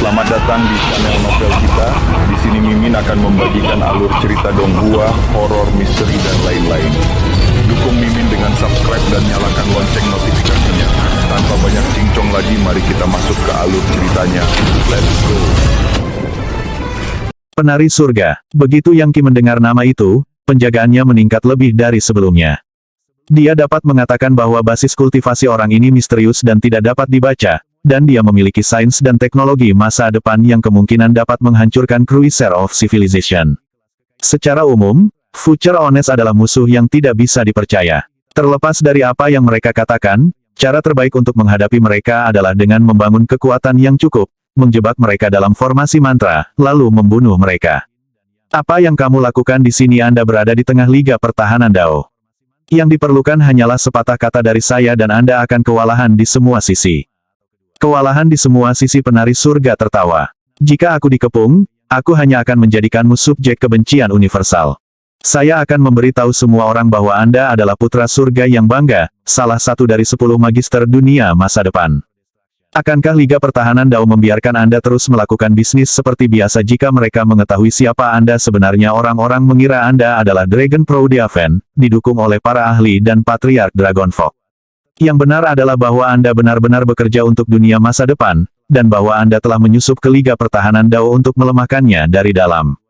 Selamat datang di channel novel kita. Di sini Mimin akan membagikan alur cerita donghua, horor, misteri, dan lain-lain. Dukung Mimin dengan subscribe dan nyalakan lonceng notifikasinya. Tanpa banyak cincong lagi, mari kita masuk ke alur ceritanya. Let's go. Penari surga. Begitu Yangki mendengar nama itu, penjagaannya meningkat lebih dari sebelumnya. Dia dapat mengatakan bahwa basis kultivasi orang ini misterius dan tidak dapat dibaca, dan dia memiliki sains dan teknologi masa depan yang kemungkinan dapat menghancurkan Crusader of Civilization. Secara umum, Future Honest adalah musuh yang tidak bisa dipercaya. Terlepas dari apa yang mereka katakan, cara terbaik untuk menghadapi mereka adalah dengan membangun kekuatan yang cukup, menjebak mereka dalam formasi mantra, lalu membunuh mereka. Apa yang kamu lakukan di sini? Anda berada di tengah Liga Pertahanan Dao. Yang diperlukan hanyalah sepatah kata dari saya dan Anda akan kewalahan di semua sisi. Kewalahan di semua sisi. Penari surga tertawa. Jika aku dikepung, aku hanya akan menjadikanmu subjek kebencian universal. Saya akan memberitahu semua orang bahwa Anda adalah putra surga yang bangga, salah satu dari 10 magister dunia masa depan. Akankah Liga Pertahanan Dao membiarkan Anda terus melakukan bisnis seperti biasa jika mereka mengetahui siapa Anda sebenarnya? Orang-orang mengira Anda adalah Dragon Prodeaven, didukung oleh para ahli dan Patriark Dragonfolk. Yang benar adalah bahwa Anda benar-benar bekerja untuk dunia masa depan, dan bahwa Anda telah menyusup ke Liga Pertahanan Dao untuk melemahkannya dari dalam.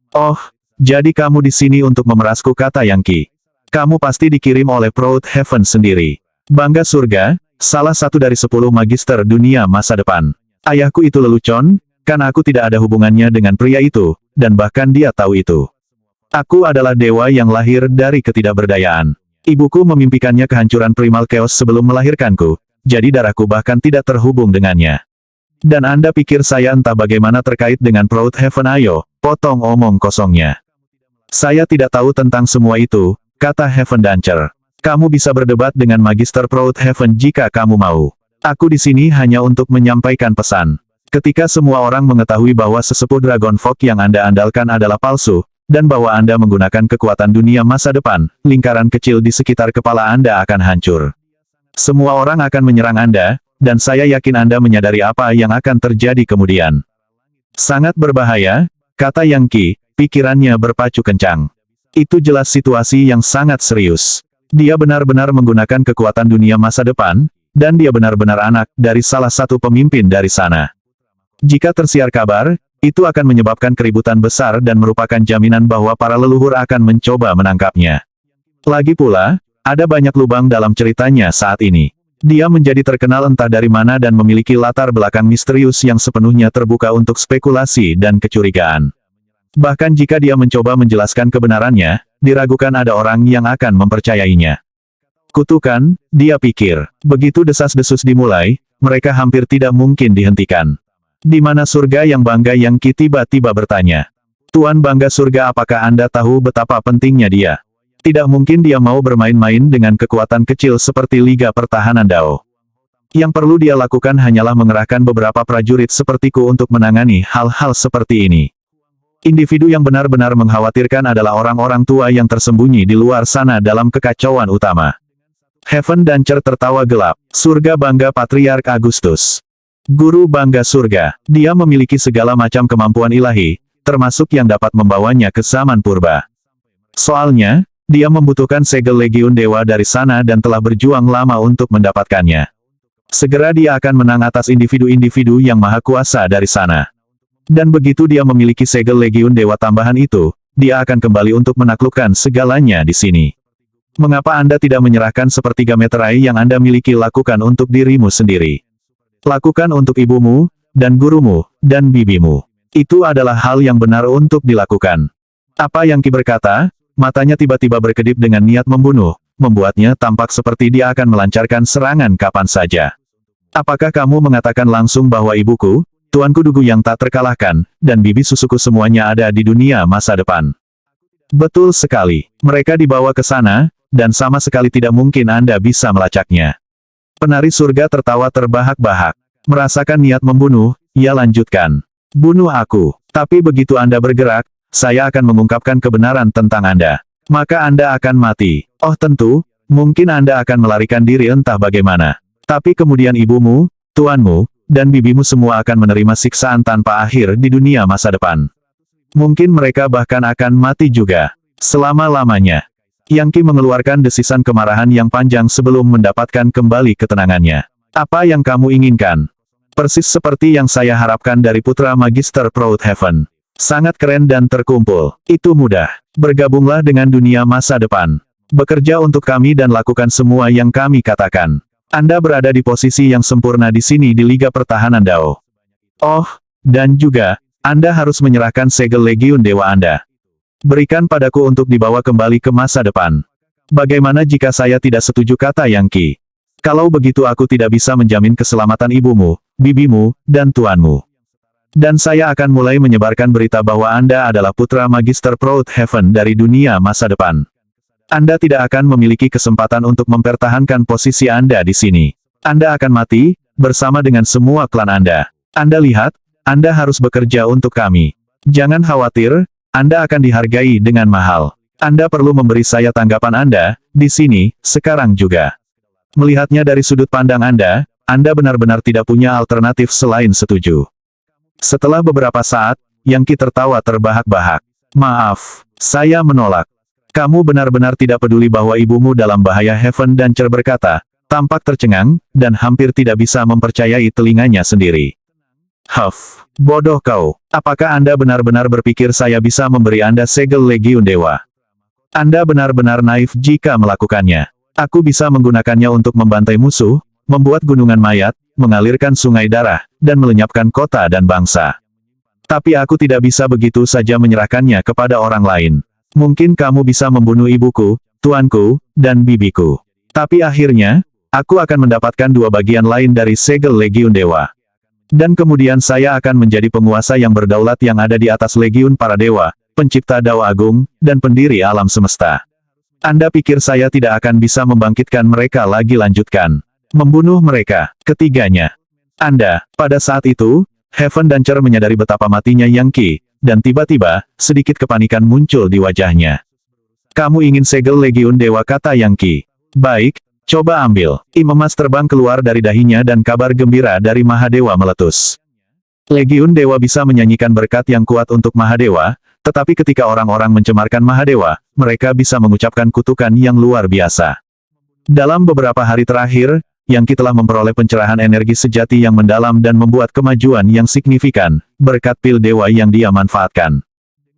Oh, jadi kamu di sini untuk memerasku, kata Yangki. Kamu pasti dikirim oleh Proud Heaven sendiri. Bangga surga, salah satu dari 10 magister dunia masa depan. Ayahku itu lelucon, kan aku tidak ada hubungannya dengan pria itu, dan bahkan dia tahu itu. Aku adalah dewa yang lahir dari ketidakberdayaan. Ibuku memimpikannya kehancuran primal chaos sebelum melahirkanku, jadi darahku bahkan tidak terhubung dengannya. Dan Anda pikir saya entah bagaimana terkait dengan Proud Heaven? Ayo, potong omong kosongnya. Saya tidak tahu tentang semua itu, kata Heaven Dancer. Kamu bisa berdebat dengan Magister Proud Heaven jika kamu mau. Aku di sini hanya untuk menyampaikan pesan. Ketika semua orang mengetahui bahwa sesepuh Dragonfolk yang Anda andalkan adalah palsu, dan bahwa Anda menggunakan kekuatan dunia masa depan, lingkaran kecil di sekitar kepala Anda akan hancur. Semua orang akan menyerang Anda, dan saya yakin Anda menyadari apa yang akan terjadi kemudian. Sangat berbahaya, kata Yangki, pikirannya berpacu kencang. Itu jelas situasi yang sangat serius. Dia benar-benar menggunakan kekuatan dunia masa depan, dan dia benar-benar anak dari salah satu pemimpin dari sana. Jika tersiar kabar, itu akan menyebabkan keributan besar dan merupakan jaminan bahwa para leluhur akan mencoba menangkapnya. Lagi pula, ada banyak lubang dalam ceritanya saat ini. Dia menjadi terkenal entah dari mana dan memiliki latar belakang misterius yang sepenuhnya terbuka untuk spekulasi dan kecurigaan. Bahkan jika dia mencoba menjelaskan kebenarannya, diragukan ada orang yang akan mempercayainya. Kutukan, dia pikir. Begitu desas-desus dimulai, mereka hampir tidak mungkin dihentikan. Di mana surga yang bangga? Yangki tiba-tiba bertanya. Tuan Bangga Surga, apakah Anda tahu betapa pentingnya dia? Tidak mungkin dia mau bermain-main dengan kekuatan kecil seperti Liga Pertahanan Dao. Yang perlu dia lakukan hanyalah mengerahkan beberapa prajurit sepertiku untuk menangani hal-hal seperti ini. Individu yang benar-benar mengkhawatirkan adalah orang-orang tua yang tersembunyi di luar sana dalam kekacauan utama. Heaven Dancer tertawa gelap. Surga Bangga Patriark Augustus. Guru Bangga Surga. Dia memiliki segala macam kemampuan ilahi, termasuk yang dapat membawanya ke zaman purba. Soalnya, dia membutuhkan segel legiun dewa dari sana dan telah berjuang lama untuk mendapatkannya. Segera dia akan menang atas individu-individu yang maha kuasa dari sana. Dan begitu dia memiliki segel legiun dewa tambahan itu, dia akan kembali untuk menaklukkan segalanya di sini. Mengapa Anda tidak menyerahkan sepertiga meterai yang Anda miliki? Lakukan untuk dirimu sendiri. Lakukan untuk ibumu, dan gurumu, dan bibimu. Itu adalah hal yang benar untuk dilakukan. Apa yang Ki berkata? Matanya tiba-tiba berkedip dengan niat membunuh, membuatnya tampak seperti dia akan melancarkan serangan kapan saja. Apakah kamu mengatakan langsung bahwa ibuku, Tuanku Dugu yang tak terkalahkan, dan bibi susuku semuanya ada di dunia masa depan? Betul sekali. Mereka dibawa ke sana, dan sama sekali tidak mungkin Anda bisa melacaknya. Penari surga tertawa terbahak-bahak. Merasakan niat membunuh, ia lanjutkan. Bunuh aku. Tapi begitu Anda bergerak, saya akan mengungkapkan kebenaran tentang Anda. Maka Anda akan mati. Oh tentu, mungkin Anda akan melarikan diri entah bagaimana. Tapi kemudian ibumu, tuanmu, dan bibimu semua akan menerima siksaan tanpa akhir di dunia masa depan. Mungkin mereka bahkan akan mati juga. Selama-lamanya. Yang Qi mengeluarkan desisan kemarahan yang panjang sebelum mendapatkan kembali ketenangannya. Apa yang kamu inginkan? Persis seperti yang saya harapkan dari putra Magister Proudhaven. Sangat keren dan terkumpul. Itu mudah. Bergabunglah dengan dunia masa depan. Bekerja untuk kami dan lakukan semua yang kami katakan. Anda berada di posisi yang sempurna di sini di Liga Pertahanan Dao. Oh, dan juga, Anda harus menyerahkan segel Legiun Dewa Anda. Berikan padaku untuk dibawa kembali ke masa depan. Bagaimana jika saya tidak setuju, kata Yang Qi. Kalau begitu aku tidak bisa menjamin keselamatan ibumu, bibimu, dan tuanmu. Dan saya akan mulai menyebarkan berita bahwa Anda adalah putra Magister Proudhaven dari dunia masa depan. Anda tidak akan memiliki kesempatan untuk mempertahankan posisi Anda di sini. Anda akan mati, bersama dengan semua klan Anda. Anda lihat, Anda harus bekerja untuk kami. Jangan khawatir, Anda akan dihargai dengan mahal. Anda perlu memberi saya tanggapan Anda, di sini, sekarang juga. Melihatnya dari sudut pandang Anda benar-benar tidak punya alternatif selain setuju. Setelah beberapa saat, Yang Qi tertawa terbahak-bahak. Maaf, saya menolak. Kamu benar-benar tidak peduli bahwa ibumu dalam bahaya, Heaven Dancer berkata, tampak tercengang, dan hampir tidak bisa mempercayai telinganya sendiri. Huff, bodoh kau. Apakah Anda benar-benar berpikir saya bisa memberi Anda segel Legiun Dewa? Anda benar-benar naif jika melakukannya. Aku bisa menggunakannya untuk membantai musuh, membuat gunungan mayat, mengalirkan sungai darah, dan melenyapkan kota dan bangsa. Tapi aku tidak bisa begitu saja menyerahkannya kepada orang lain. Mungkin kamu bisa membunuh ibuku, tuanku, dan bibiku. Tapi akhirnya, aku akan mendapatkan dua bagian lain dari segel Legiun Dewa. Dan kemudian saya akan menjadi penguasa yang berdaulat yang ada di atas Legiun para dewa, pencipta Dao Agung, dan pendiri alam semesta. Anda pikir saya tidak akan bisa membangkitkan mereka lagi? Lanjutkan. Membunuh mereka, ketiganya. Anda, pada saat itu, Heaven Dancer menyadari betapa matinya Yang Qi, dan tiba-tiba, sedikit kepanikan muncul di wajahnya. Kamu ingin segel Legiun Dewa, kata Yang Qi. Baik, coba ambil. Emas terbang keluar dari dahinya dan kabar gembira dari Mahadewa meletus. Legiun Dewa bisa menyanyikan berkat yang kuat untuk Mahadewa, tetapi ketika orang-orang mencemarkan Mahadewa, mereka bisa mengucapkan kutukan yang luar biasa. Dalam beberapa hari terakhir, Yang Qi telah memperoleh pencerahan energi sejati yang mendalam dan membuat kemajuan yang signifikan, berkat pil dewa yang dia manfaatkan.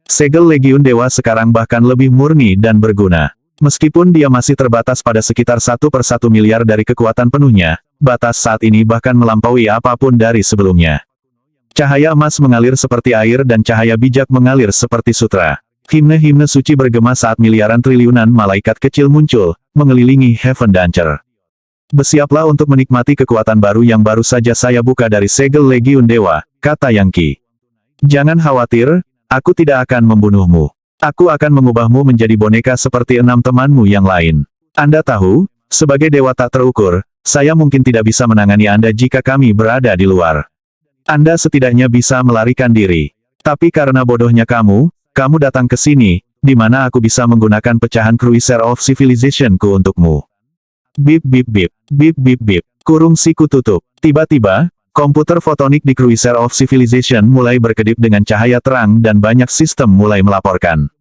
Segel Legiun Dewa sekarang bahkan lebih murni dan berguna. Meskipun dia masih terbatas pada sekitar 1/1 miliar dari kekuatan penuhnya, batas saat ini bahkan melampaui apapun dari sebelumnya. Cahaya emas mengalir seperti air dan cahaya bijak mengalir seperti sutra. Himne-himne suci bergema saat miliaran triliunan malaikat kecil muncul, mengelilingi Heaven Dancer. Bersiaplah untuk menikmati kekuatan baru yang baru saja saya buka dari segel Legiun Dewa, kata Yang Qi. Jangan khawatir, aku tidak akan membunuhmu. Aku akan mengubahmu menjadi boneka seperti 6 temanmu yang lain. Anda tahu, sebagai dewa tak terukur, saya mungkin tidak bisa menangani Anda jika kami berada di luar. Anda setidaknya bisa melarikan diri. Tapi karena bodohnya kamu datang ke sini, di mana aku bisa menggunakan pecahan Cruiser of Civilization-ku untukmu. Bip bip bip, bip bip bip, kurung siku tutup. Tiba-tiba, komputer fotonik di Cruiser of Civilization mulai berkedip dengan cahaya terang dan banyak sistem mulai melaporkan.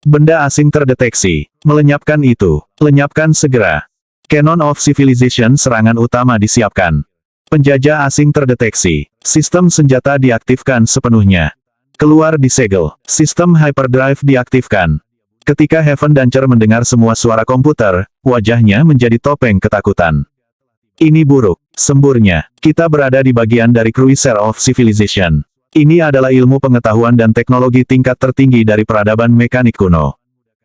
Benda asing terdeteksi. Melenyapkan itu. Lenyapkan segera. Cannon of Civilization serangan utama disiapkan. Penjajah asing terdeteksi. Sistem senjata diaktifkan sepenuhnya. Keluar di segel. Sistem hyperdrive diaktifkan. Ketika Heaven Dancer mendengar semua suara komputer, wajahnya menjadi topeng ketakutan. Ini buruk, semburnya. Kita berada di bagian dari Cruiser of Civilization. Ini adalah ilmu pengetahuan dan teknologi tingkat tertinggi dari peradaban mekanik kuno.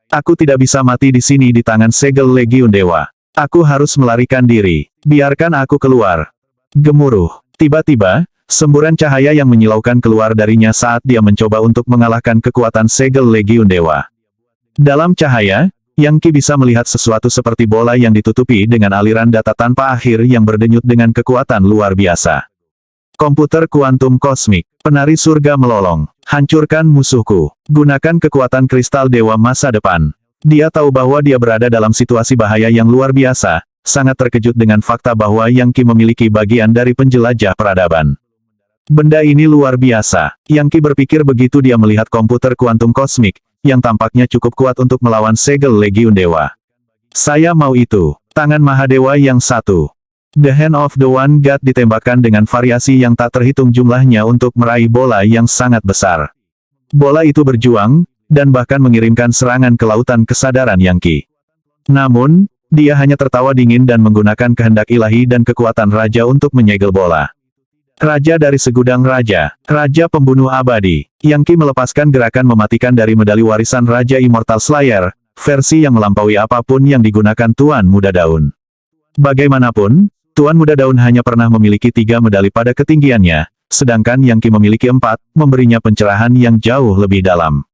Aku tidak bisa mati di sini di tangan segel Legiun Dewa. Aku harus melarikan diri. Biarkan aku keluar. Gemuruh. Tiba-tiba, semburan cahaya yang menyilaukan keluar darinya saat dia mencoba untuk mengalahkan kekuatan segel Legiun Dewa. Dalam cahaya, Yang Qi bisa melihat sesuatu seperti bola yang ditutupi dengan aliran data tanpa akhir yang berdenyut dengan kekuatan luar biasa. Komputer kuantum kosmik, penari surga melolong, hancurkan musuhku, gunakan kekuatan kristal dewa masa depan. Dia tahu bahwa dia berada dalam situasi bahaya yang luar biasa, sangat terkejut dengan fakta bahwa Yang Qi memiliki bagian dari penjelajah peradaban. Benda ini luar biasa. Yang Qi berpikir begitu dia melihat komputer kuantum kosmik, yang tampaknya cukup kuat untuk melawan segel Legiun Dewa. Saya mau itu. Tangan Mahadewa yang satu. The Hand of the One God ditembakkan dengan variasi yang tak terhitung jumlahnya untuk meraih bola yang sangat besar. Bola itu berjuang, dan bahkan mengirimkan serangan ke lautan kesadaran Yang Qi. Namun, dia hanya tertawa dingin dan menggunakan kehendak ilahi dan kekuatan raja untuk menyegel bola. Raja dari segudang raja, raja pembunuh abadi. Yang Qi melepaskan gerakan mematikan dari medali warisan Raja Immortal Slayer, versi yang melampaui apapun yang digunakan Tuan Muda Daun. Bagaimanapun, Tuan Muda Daun hanya pernah memiliki 3 medali pada ketinggiannya, sedangkan Yang Qi memiliki 4, memberinya pencerahan yang jauh lebih dalam.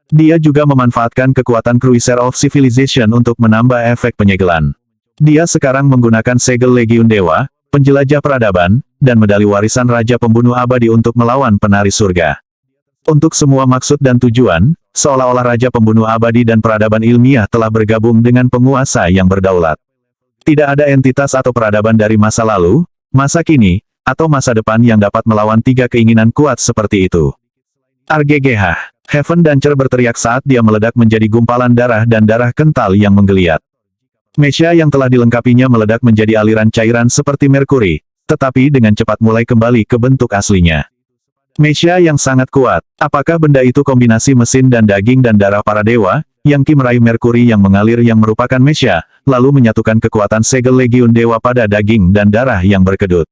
Dia juga memanfaatkan kekuatan Cruiser of Civilization untuk menambah efek penyegelan. Dia sekarang menggunakan segel Legiun Dewa, penjelajah peradaban, dan medali warisan Raja Pembunuh Abadi untuk melawan penari surga. Untuk semua maksud dan tujuan, seolah-olah Raja Pembunuh Abadi dan peradaban ilmiah telah bergabung dengan penguasa yang berdaulat. Tidak ada entitas atau peradaban dari masa lalu, masa kini, atau masa depan yang dapat melawan 3 keinginan kuat seperti itu. RGGH. Heaven Dancer berteriak saat dia meledak menjadi gumpalan darah dan darah kental yang menggeliat. Mesya yang telah dilengkapinya meledak menjadi aliran cairan seperti merkuri, tetapi dengan cepat mulai kembali ke bentuk aslinya. Mesya yang sangat kuat. Apakah benda itu kombinasi mesin dan daging dan darah para dewa? Yang Qi meraih merkuri yang mengalir yang merupakan mesya, lalu menyatukan kekuatan segel Legiun Dewa pada daging dan darah yang berkedut.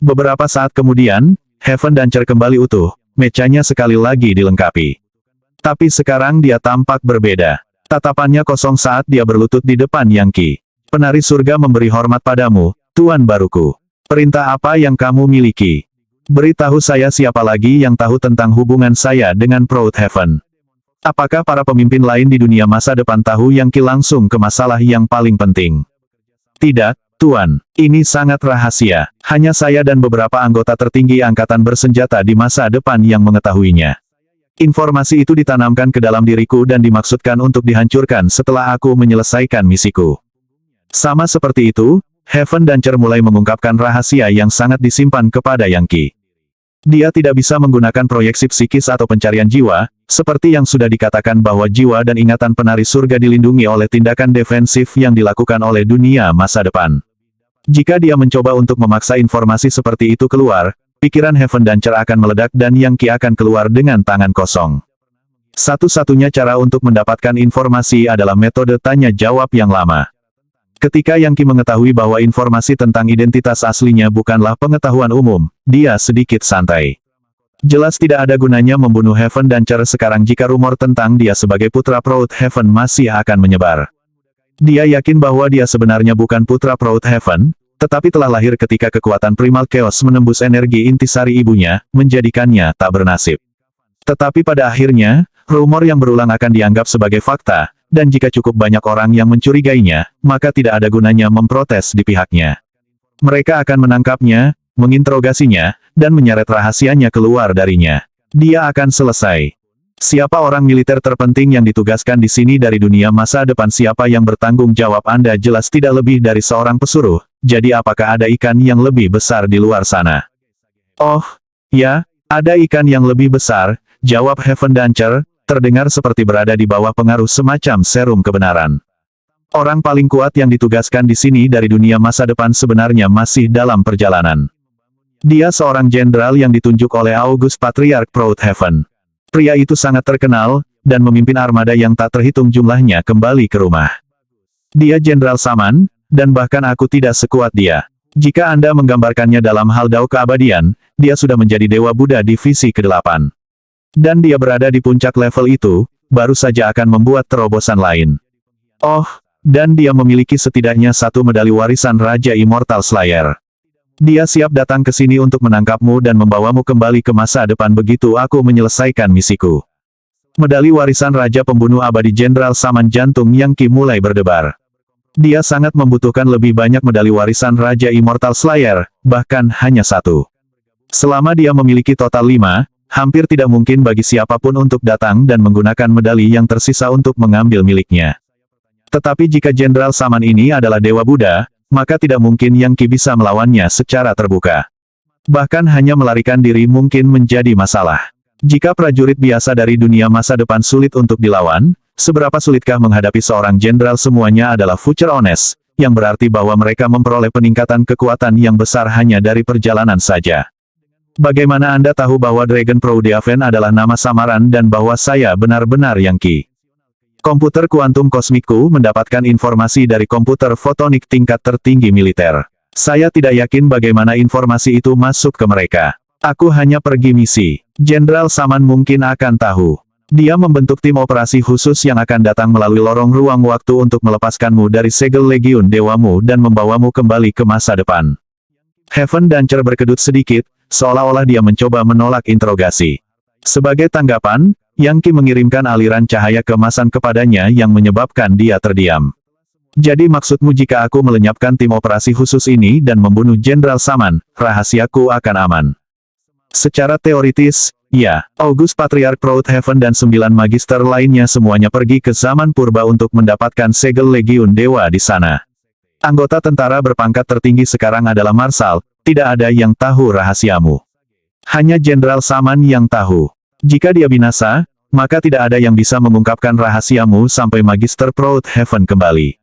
Beberapa saat kemudian, Heaven Dancer kembali utuh, mechanya sekali lagi dilengkapi. Tapi sekarang dia tampak berbeda. Tatapannya kosong saat dia berlutut di depan Yang Qi. Penari surga memberi hormat padamu, Tuan baruku. Perintah apa yang kamu miliki? Beritahu saya siapa lagi yang tahu tentang hubungan saya dengan Proud Heaven. Apakah para pemimpin lain di dunia masa depan tahu Yang Qi langsung ke masalah yang paling penting? Tidak, Tuan. Ini sangat rahasia. Hanya saya dan beberapa anggota tertinggi angkatan bersenjata di masa depan yang mengetahuinya. Informasi itu ditanamkan ke dalam diriku dan dimaksudkan untuk dihancurkan setelah aku menyelesaikan misiku. Sama seperti itu, Heaven Dancer mulai mengungkapkan rahasia yang sangat disimpan kepada Yang Qi. Dia tidak bisa menggunakan proyeksi psikis atau pencarian jiwa, seperti yang sudah dikatakan bahwa jiwa dan ingatan penari surga dilindungi oleh tindakan defensif yang dilakukan oleh dunia masa depan. Jika dia mencoba untuk memaksa informasi seperti itu keluar, pikiran Heaven Dancer akan meledak dan Yang Qi akan keluar dengan tangan kosong. Satu-satunya cara untuk mendapatkan informasi adalah metode tanya jawab yang lama. Ketika Yang Qi mengetahui bahwa informasi tentang identitas aslinya bukanlah pengetahuan umum, dia sedikit santai. Jelas tidak ada gunanya membunuh Heaven Dancer sekarang jika rumor tentang dia sebagai putra Proud Heaven masih akan menyebar. Dia yakin bahwa dia sebenarnya bukan putra Proud Heaven, tetapi telah lahir ketika kekuatan Primal Chaos menembus energi intisari ibunya, menjadikannya tak bernasib. Tetapi pada akhirnya, rumor yang berulang akan dianggap sebagai fakta, dan jika cukup banyak orang yang mencurigainya, maka tidak ada gunanya memprotes di pihaknya. Mereka akan menangkapnya, menginterogasinya, dan menyeret rahasianya keluar darinya. Dia akan selesai. Siapa orang militer terpenting yang ditugaskan di sini dari dunia masa depan? Siapa yang bertanggung jawab? Anda jelas tidak lebih dari seorang pesuruh, jadi apakah ada ikan yang lebih besar di luar sana? Oh, ya, ada ikan yang lebih besar, jawab Heaven Dancer, terdengar seperti berada di bawah pengaruh semacam serum kebenaran. Orang paling kuat yang ditugaskan di sini dari dunia masa depan sebenarnya masih dalam perjalanan. Dia seorang jenderal yang ditunjuk oleh August Patriarch Proud Heaven. Pria itu sangat terkenal, dan memimpin armada yang tak terhitung jumlahnya kembali ke rumah. Dia jenderal Saman, dan bahkan aku tidak sekuat dia. Jika Anda menggambarkannya dalam hal dao keabadian, dia sudah menjadi Dewa Buddha divisi ke-8. Dan dia berada di puncak level itu, baru saja akan membuat terobosan lain. Oh, dan dia memiliki setidaknya 1 medali warisan Raja Immortal Slayer. Dia siap datang ke sini untuk menangkapmu dan membawamu kembali ke masa depan begitu aku menyelesaikan misiku. Medali warisan Raja Pembunuh Abadi Jenderal Saman. Jantung Yang Qi mulai berdebar. Dia sangat membutuhkan lebih banyak medali warisan Raja Immortal Slayer, bahkan hanya 1. Selama dia memiliki total 5, hampir tidak mungkin bagi siapapun untuk datang dan menggunakan medali yang tersisa untuk mengambil miliknya. Tetapi jika Jenderal Saman ini adalah Dewa Buddha, maka tidak mungkin Yang Qi bisa melawannya secara terbuka. Bahkan hanya melarikan diri mungkin menjadi masalah. Jika prajurit biasa dari dunia masa depan sulit untuk dilawan, seberapa sulitkah menghadapi seorang jenderal? Semuanya adalah future honest, yang berarti bahwa mereka memperoleh peningkatan kekuatan yang besar hanya dari perjalanan saja. Bagaimana Anda tahu bahwa Dragon Proudiaven adalah nama samaran dan bahwa saya benar-benar Yang Qi? Komputer kuantum kosmikku mendapatkan informasi dari komputer fotonik tingkat tertinggi militer. Saya tidak yakin bagaimana informasi itu masuk ke mereka. Aku hanya pergi misi. Jenderal Saman mungkin akan tahu. Dia membentuk tim operasi khusus yang akan datang melalui lorong ruang waktu untuk melepaskanmu dari segel legiun dewamu dan membawamu kembali ke masa depan. Heaven Dancer berkedut sedikit, seolah-olah dia mencoba menolak interogasi. Sebagai tanggapan, Yang Qi mengirimkan aliran cahaya keemasan kepadanya yang menyebabkan dia terdiam. Jadi maksudmu jika aku melenyapkan tim operasi khusus ini dan membunuh Jenderal Saman, rahasiaku akan aman? Secara teoritis, ya. August Patriarch Proudhaven dan 9 magister lainnya semuanya pergi ke zaman purba untuk mendapatkan segel legiun dewa di sana. Anggota tentara berpangkat tertinggi sekarang adalah Marsal, tidak ada yang tahu rahasiamu. Hanya Jenderal Saman yang tahu. Jika dia binasa, maka tidak ada yang bisa mengungkapkan rahasiamu sampai Magister Proudhaven kembali.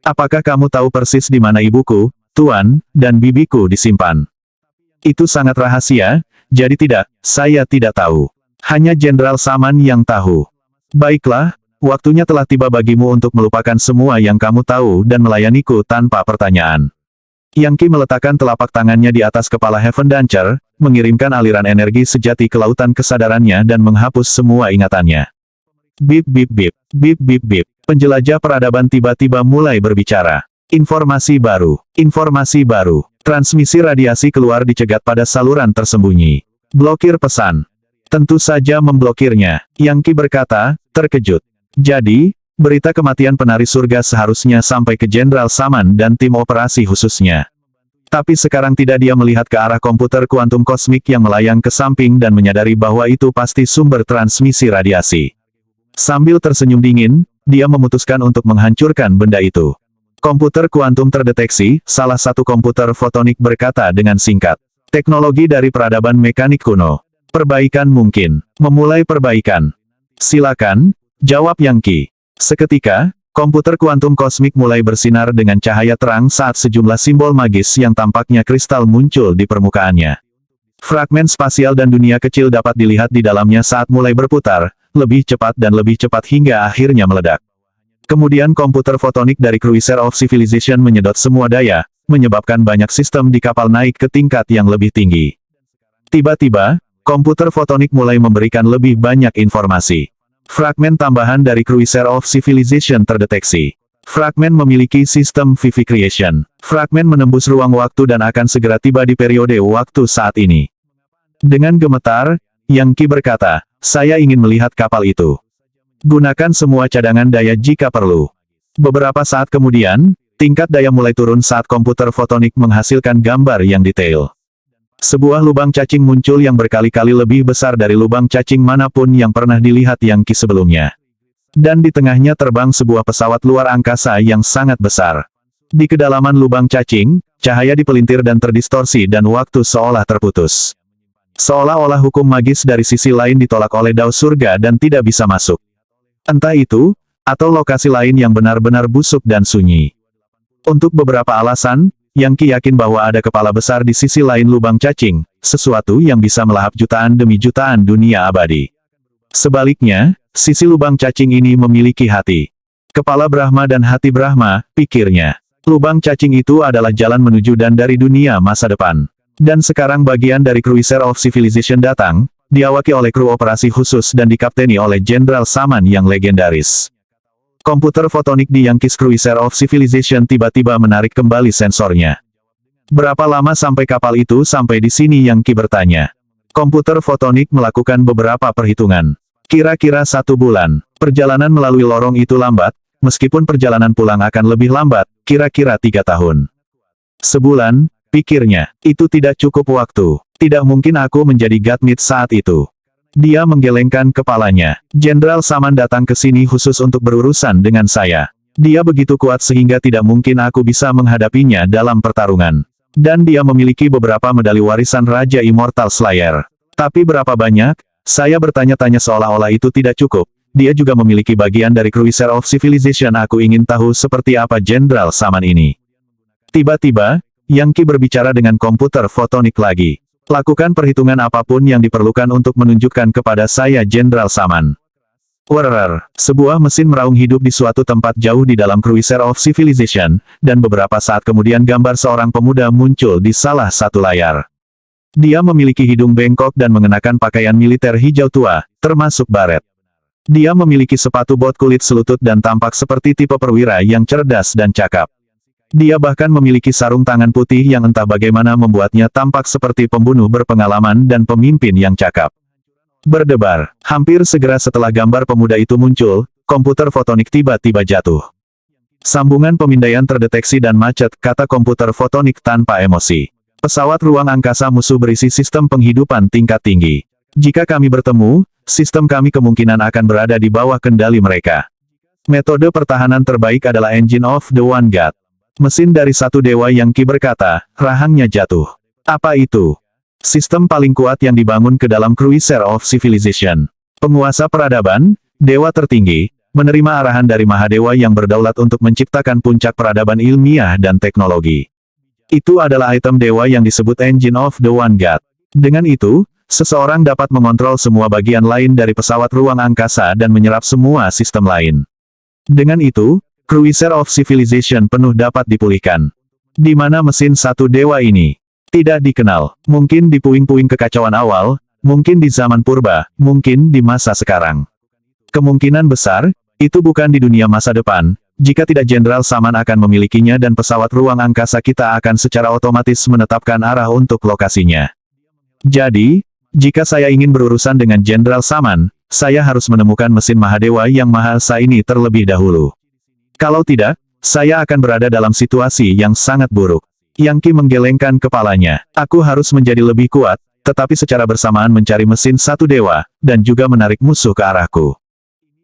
Apakah kamu tahu persis di mana ibuku, tuan, dan bibiku disimpan? Itu sangat rahasia, jadi tidak, saya tidak tahu. Hanya Jenderal Saman yang tahu. Baiklah, waktunya telah tiba bagimu untuk melupakan semua yang kamu tahu dan melayaniku tanpa pertanyaan. Yang Qi meletakkan telapak tangannya di atas kepala Heaven Dancer, mengirimkan aliran energi sejati ke lautan kesadarannya dan menghapus semua ingatannya. Bip bip bip, bip bip bip. Penjelajah peradaban tiba-tiba mulai berbicara. Informasi baru. Informasi baru. Transmisi radiasi keluar dicegat pada saluran tersembunyi. Blokir pesan. Tentu saja memblokirnya. Yang Qi berkata, terkejut. Jadi, berita kematian penari surga seharusnya sampai ke Jenderal Saman dan tim operasi khususnya. Tapi sekarang tidak, dia melihat ke arah komputer kuantum kosmik yang melayang ke samping dan menyadari bahwa itu pasti sumber transmisi radiasi. Sambil tersenyum dingin, dia memutuskan untuk menghancurkan benda itu. Komputer kuantum terdeteksi, salah satu komputer fotonik berkata dengan singkat. Teknologi dari peradaban mekanik kuno. Perbaikan mungkin. Memulai perbaikan. Silakan, jawab Yang Qi. Seketika, komputer kuantum kosmik mulai bersinar dengan cahaya terang saat sejumlah simbol magis yang tampaknya kristal muncul di permukaannya. Fragmen spasial dan dunia kecil dapat dilihat di dalamnya saat mulai berputar, lebih cepat dan lebih cepat hingga akhirnya meledak. Kemudian komputer fotonik dari Cruiser of Civilization menyedot semua daya, menyebabkan banyak sistem di kapal naik ke tingkat yang lebih tinggi. Tiba-tiba, komputer fotonik mulai memberikan lebih banyak informasi. Fragmen tambahan dari Cruiser of Civilization terdeteksi. Fragmen memiliki sistem Vivi Creation. Fragmen menembus ruang waktu dan akan segera tiba di periode waktu saat ini. Dengan gemetar, Yang Qi berkata, saya ingin melihat kapal itu. Gunakan semua cadangan daya jika perlu. Beberapa saat kemudian, tingkat daya mulai turun saat komputer fotonik menghasilkan gambar yang detail. Sebuah lubang cacing muncul yang berkali-kali lebih besar dari lubang cacing manapun yang pernah dilihat Yang Qi sebelumnya. Dan di tengahnya terbang sebuah pesawat luar angkasa yang sangat besar. Di kedalaman lubang cacing, cahaya dipelintir dan terdistorsi dan waktu seolah terputus. Seolah-olah hukum magis dari sisi lain ditolak oleh Dao Surga dan tidak bisa masuk. Entah itu, atau lokasi lain yang benar-benar busuk dan sunyi. Untuk beberapa alasan, Yang Qi yakin bahwa ada kepala besar di sisi lain lubang cacing, sesuatu yang bisa melahap jutaan demi jutaan dunia abadi. Sebaliknya, sisi lubang cacing ini memiliki hati. Kepala Brahma dan hati Brahma, pikirnya. Lubang cacing itu adalah jalan menuju dan dari dunia masa depan. Dan sekarang bagian dari Cruiser of Civilization datang, diawaki oleh kru operasi khusus dan dikapteni oleh Jenderal Saman yang legendaris. Komputer fotonik di Yang Qi's Cruiser of Civilization tiba-tiba menarik kembali sensornya. Berapa lama sampai kapal itu sampai di sini? Yang Qi bertanya. Komputer fotonik melakukan beberapa perhitungan. Kira-kira 1 bulan. Perjalanan melalui lorong itu lambat, meskipun perjalanan pulang akan lebih lambat, kira-kira 3 tahun. Sebulan, pikirnya, itu tidak cukup waktu. Tidak mungkin aku menjadi Godmid saat itu. Dia menggelengkan kepalanya. Jenderal Saman datang ke sini khusus untuk berurusan dengan saya. Dia begitu kuat sehingga tidak mungkin aku bisa menghadapinya dalam pertarungan. Dan dia memiliki beberapa medali warisan Raja Immortal Slayer. Tapi berapa banyak? Saya bertanya-tanya seolah-olah itu tidak cukup. Dia juga memiliki bagian dari Cruiser of Civilization. Aku ingin tahu seperti apa Jenderal Saman ini. Tiba-tiba, Yang Qi berbicara dengan komputer fotonik lagi. Lakukan perhitungan apapun yang diperlukan untuk menunjukkan kepada saya Jenderal Saman. Sebuah mesin meraung hidup di suatu tempat jauh di dalam Cruiser of Civilization, dan beberapa saat kemudian gambar seorang pemuda muncul di salah satu layar. Dia memiliki hidung bengkok dan mengenakan pakaian militer hijau tua, termasuk baret. Dia memiliki sepatu bot kulit selutut dan tampak seperti tipe perwira yang cerdas dan cakap. Dia bahkan memiliki sarung tangan putih yang entah bagaimana membuatnya tampak seperti pembunuh berpengalaman dan pemimpin yang cakap. Berdebar, hampir segera setelah gambar pemuda itu muncul, komputer fotonik tiba-tiba jatuh. Sambungan pemindaian terdeteksi dan macet, kata komputer fotonik tanpa emosi. Pesawat ruang angkasa musuh berisi sistem penghidupan tingkat tinggi. Jika kami bertemu, sistem kami kemungkinan akan berada di bawah kendali mereka. Metode pertahanan terbaik adalah Engine of the One God. Mesin dari satu dewa Yang Qi berkata, rahangnya jatuh. Apa itu? Sistem paling kuat yang dibangun ke dalam Cruiser of Civilization. Penguasa peradaban, dewa tertinggi, menerima arahan dari Mahadewa yang berdaulat untuk menciptakan puncak peradaban ilmiah dan teknologi. Itu adalah item dewa yang disebut Engine of the One God. Dengan itu, seseorang dapat mengontrol semua bagian lain dari pesawat ruang angkasa dan menyerap semua sistem lain. Dengan itu, Cruiser of Civilization penuh dapat dipulihkan. Di mana mesin satu dewa ini? Tidak dikenal. Mungkin di puing-puing kekacauan awal, mungkin di zaman purba, mungkin di masa sekarang. Kemungkinan besar, itu bukan di dunia masa depan. Jika tidak Jenderal Saman akan memilikinya dan pesawat ruang angkasa kita akan secara otomatis menetapkan arah untuk lokasinya. Jadi, jika saya ingin berurusan dengan Jenderal Saman, saya harus menemukan mesin Mahadewa yang Maha Esa ini terlebih dahulu. Kalau tidak, saya akan berada dalam situasi yang sangat buruk. Yang Qi menggelengkan kepalanya. Aku harus menjadi lebih kuat, tetapi secara bersamaan mencari mesin satu dewa, dan juga menarik musuh ke arahku.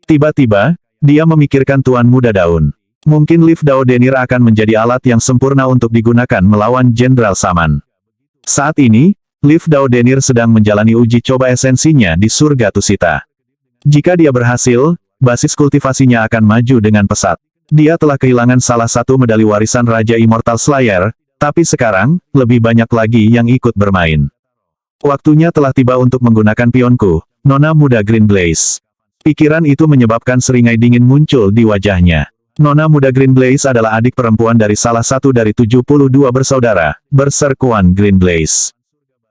Tiba-tiba, dia memikirkan Tuan Muda Daun. Mungkin Liv Dao Denir akan menjadi alat yang sempurna untuk digunakan melawan Jenderal Saman. Saat ini, Liv Dao Denir sedang menjalani uji coba esensinya di surga Tusita. Jika dia berhasil, basis kultivasinya akan maju dengan pesat. Dia telah kehilangan salah satu medali warisan Raja Immortal Slayer, tapi sekarang, lebih banyak lagi yang ikut bermain. Waktunya telah tiba untuk menggunakan pionku, Nona Muda Green Blaze. Pikiran itu menyebabkan seringai dingin muncul di wajahnya. Nona Muda Green Blaze adalah adik perempuan dari salah satu dari 72 bersaudara, Berserkuan Green Blaze.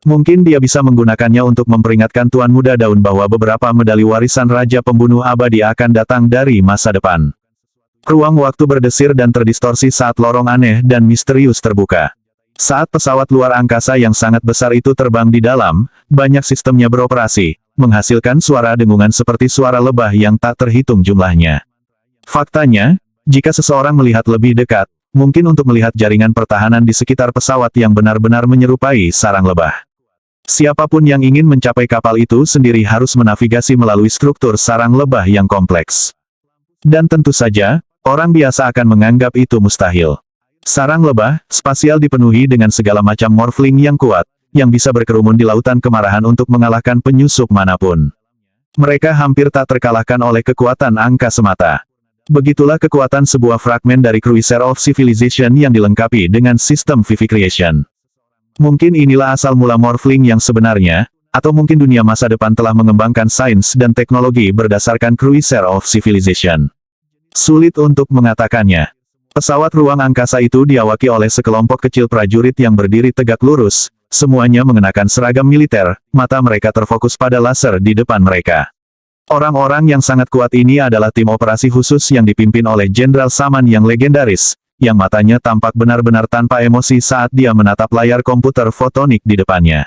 Mungkin dia bisa menggunakannya untuk memperingatkan Tuan Muda Daun bahwa beberapa medali warisan Raja Pembunuh Abadi akan datang dari masa depan. Ruang waktu berdesir dan terdistorsi saat lorong aneh dan misterius terbuka. Saat pesawat luar angkasa yang sangat besar itu terbang di dalam, banyak sistemnya beroperasi, menghasilkan suara dengungan seperti suara lebah yang tak terhitung jumlahnya. Faktanya, jika seseorang melihat lebih dekat, mungkin untuk melihat jaringan pertahanan di sekitar pesawat yang benar-benar menyerupai sarang lebah. Siapapun yang ingin mencapai kapal itu sendiri harus menavigasi melalui struktur sarang lebah yang kompleks. Dan tentu saja, orang biasa akan menganggap itu mustahil. Sarang lebah spasial dipenuhi dengan segala macam morphling yang kuat, yang bisa berkerumun di lautan kemarahan untuk mengalahkan penyusup manapun. Mereka hampir tak terkalahkan oleh kekuatan angka semata. Begitulah kekuatan sebuah fragmen dari Cruiser of Civilization yang dilengkapi dengan sistem Vivification. Mungkin inilah asal mula morphling yang sebenarnya, atau mungkin dunia masa depan telah mengembangkan sains dan teknologi berdasarkan Cruiser of Civilization. Sulit untuk mengatakannya. Pesawat ruang angkasa itu diawaki oleh sekelompok kecil prajurit yang berdiri tegak lurus, semuanya mengenakan seragam militer, mata mereka terfokus pada laser di depan mereka. Orang-orang yang sangat kuat ini adalah tim operasi khusus yang dipimpin oleh Jenderal Saman yang legendaris, yang matanya tampak benar-benar tanpa emosi saat dia menatap layar komputer fotonik di depannya.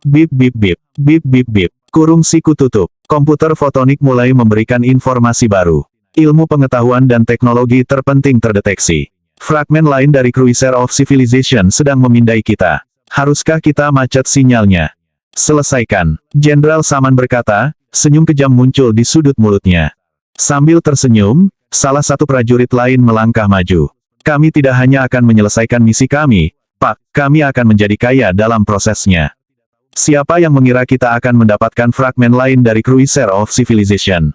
Bip bip bip, bip bip bip, kurung siku tutup. Komputer fotonik mulai memberikan informasi baru. Ilmu pengetahuan dan teknologi terpenting terdeteksi. Fragmen lain dari Cruiser of Civilization sedang memindai kita. Haruskah kita macet sinyalnya? Selesaikan. Jenderal Saman berkata, senyum kejam muncul di sudut mulutnya. Sambil tersenyum, salah satu prajurit lain melangkah maju. Kami tidak hanya akan menyelesaikan misi kami, Pak, kami akan menjadi kaya dalam prosesnya. Siapa yang mengira kita akan mendapatkan fragmen lain dari Cruiser of Civilization?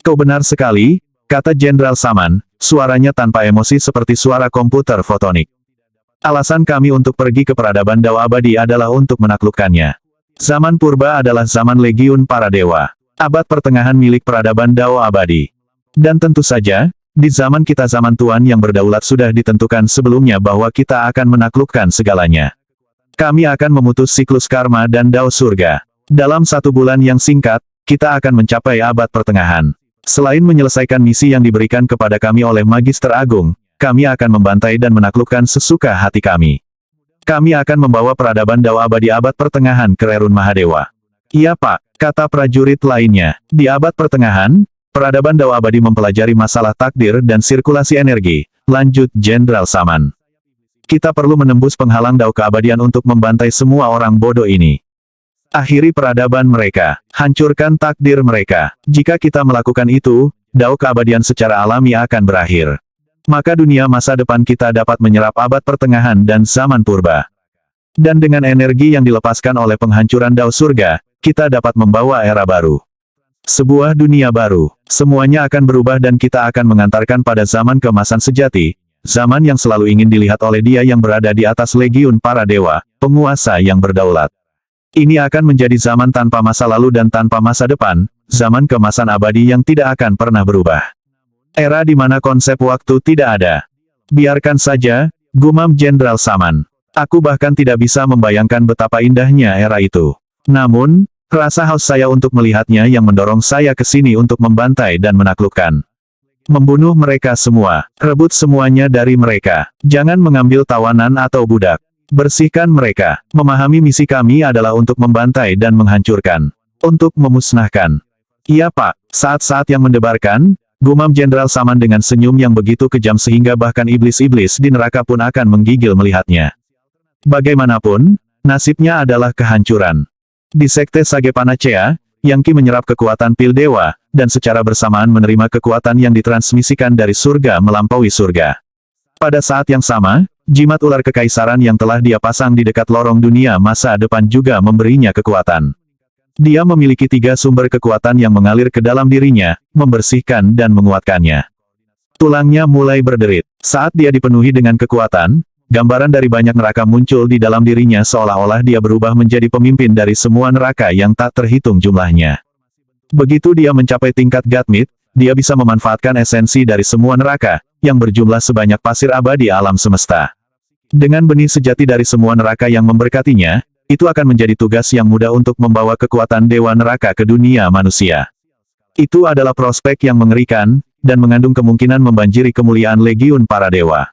Kau benar sekali, kata Jenderal Saman, suaranya tanpa emosi seperti suara komputer fotonik. Alasan kami untuk pergi ke peradaban Dao Abadi adalah untuk menaklukkannya. Zaman purba adalah zaman legiun para dewa. Abad pertengahan milik peradaban Dao Abadi. Dan tentu saja, di zaman kita zaman Tuan yang berdaulat sudah ditentukan sebelumnya bahwa kita akan menaklukkan segalanya. Kami akan memutus siklus karma dan Dao surga. Dalam 1 bulan yang singkat, kita akan mencapai abad pertengahan. Selain menyelesaikan misi yang diberikan kepada kami oleh Magister Agung, kami akan membantai dan menaklukkan sesuka hati kami. Kami akan membawa peradaban Dao Abadi abad pertengahan ke Rerun Mahadewa. Iya Pak, kata prajurit lainnya. Di abad pertengahan, peradaban Dao Abadi mempelajari masalah takdir dan sirkulasi energi, lanjut Jenderal Saman. Kita perlu menembus penghalang Dao keabadian untuk membantai semua orang bodoh ini. Akhiri peradaban mereka, hancurkan takdir mereka. Jika kita melakukan itu, Dao keabadian secara alami akan berakhir. Maka dunia masa depan kita dapat menyerap abad pertengahan dan zaman purba. Dan dengan energi yang dilepaskan oleh penghancuran Dao surga, kita dapat membawa era baru. Sebuah dunia baru, semuanya akan berubah dan kita akan mengantarkan pada zaman keemasan sejati, zaman yang selalu ingin dilihat oleh Dia yang berada di atas legiun para dewa, penguasa yang berdaulat. Ini akan menjadi zaman tanpa masa lalu dan tanpa masa depan, zaman keemasan abadi yang tidak akan pernah berubah. Era di mana konsep waktu tidak ada. Biarkan saja, gumam Jenderal Saman. Aku bahkan tidak bisa membayangkan betapa indahnya era itu. Namun, rasa haus saya untuk melihatnya yang mendorong saya ke sini untuk membantai dan menaklukkan. Membunuh mereka semua, rebut semuanya dari mereka. Jangan mengambil tawanan atau budak. Bersihkan mereka. Memahami misi kami adalah untuk membantai dan menghancurkan. Untuk memusnahkan. Iya Pak, saat-saat yang mendebarkan, gumam Jenderal Saman dengan senyum yang begitu kejam sehingga bahkan iblis-iblis di neraka pun akan menggigil melihatnya. Bagaimanapun, nasibnya adalah kehancuran. Di Sekte Sage Panacea, Yang Qi menyerap kekuatan pil dewa, dan secara bersamaan menerima kekuatan yang ditransmisikan dari surga melampaui surga. Pada saat yang sama, jimat ular kekaisaran yang telah dia pasang di dekat lorong dunia masa depan juga memberinya kekuatan. Dia memiliki 3 sumber kekuatan yang mengalir ke dalam dirinya, membersihkan dan menguatkannya. Tulangnya mulai berderit. Saat dia dipenuhi dengan kekuatan, gambaran dari banyak neraka muncul di dalam dirinya seolah-olah dia berubah menjadi pemimpin dari semua neraka yang tak terhitung jumlahnya. Begitu dia mencapai tingkat Gatmit, dia bisa memanfaatkan esensi dari semua neraka, yang berjumlah sebanyak pasir abadi alam semesta. Dengan benih sejati dari semua neraka yang memberkatinya, itu akan menjadi tugas yang mudah untuk membawa kekuatan dewa neraka ke dunia manusia. Itu adalah prospek yang mengerikan, dan mengandung kemungkinan membanjiri kemuliaan legiun para dewa.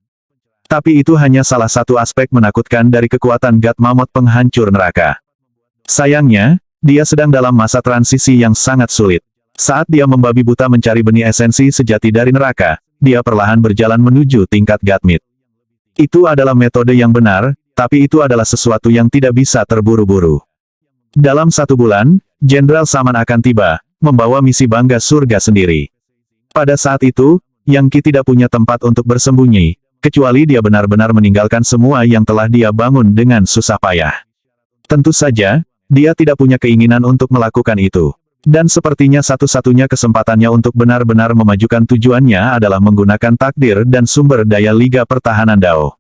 Tapi itu hanya salah satu aspek menakutkan dari kekuatan God Mammoth penghancur neraka. Sayangnya, dia sedang dalam masa transisi yang sangat sulit. Saat dia membabi buta mencari benih esensi sejati dari neraka, dia perlahan berjalan menuju tingkat Gatmit. Itu adalah metode yang benar, tapi itu adalah sesuatu yang tidak bisa terburu-buru. Dalam 1 bulan, Jenderal Saman akan tiba, membawa misi bangga surga sendiri. Pada saat itu, Yang Qi tidak punya tempat untuk bersembunyi, kecuali dia benar-benar meninggalkan semua yang telah dia bangun dengan susah payah. Tentu saja, dia tidak punya keinginan untuk melakukan itu. Dan sepertinya satu-satunya kesempatannya untuk benar-benar memajukan tujuannya adalah menggunakan takdir dan sumber daya Liga Pertahanan Dao.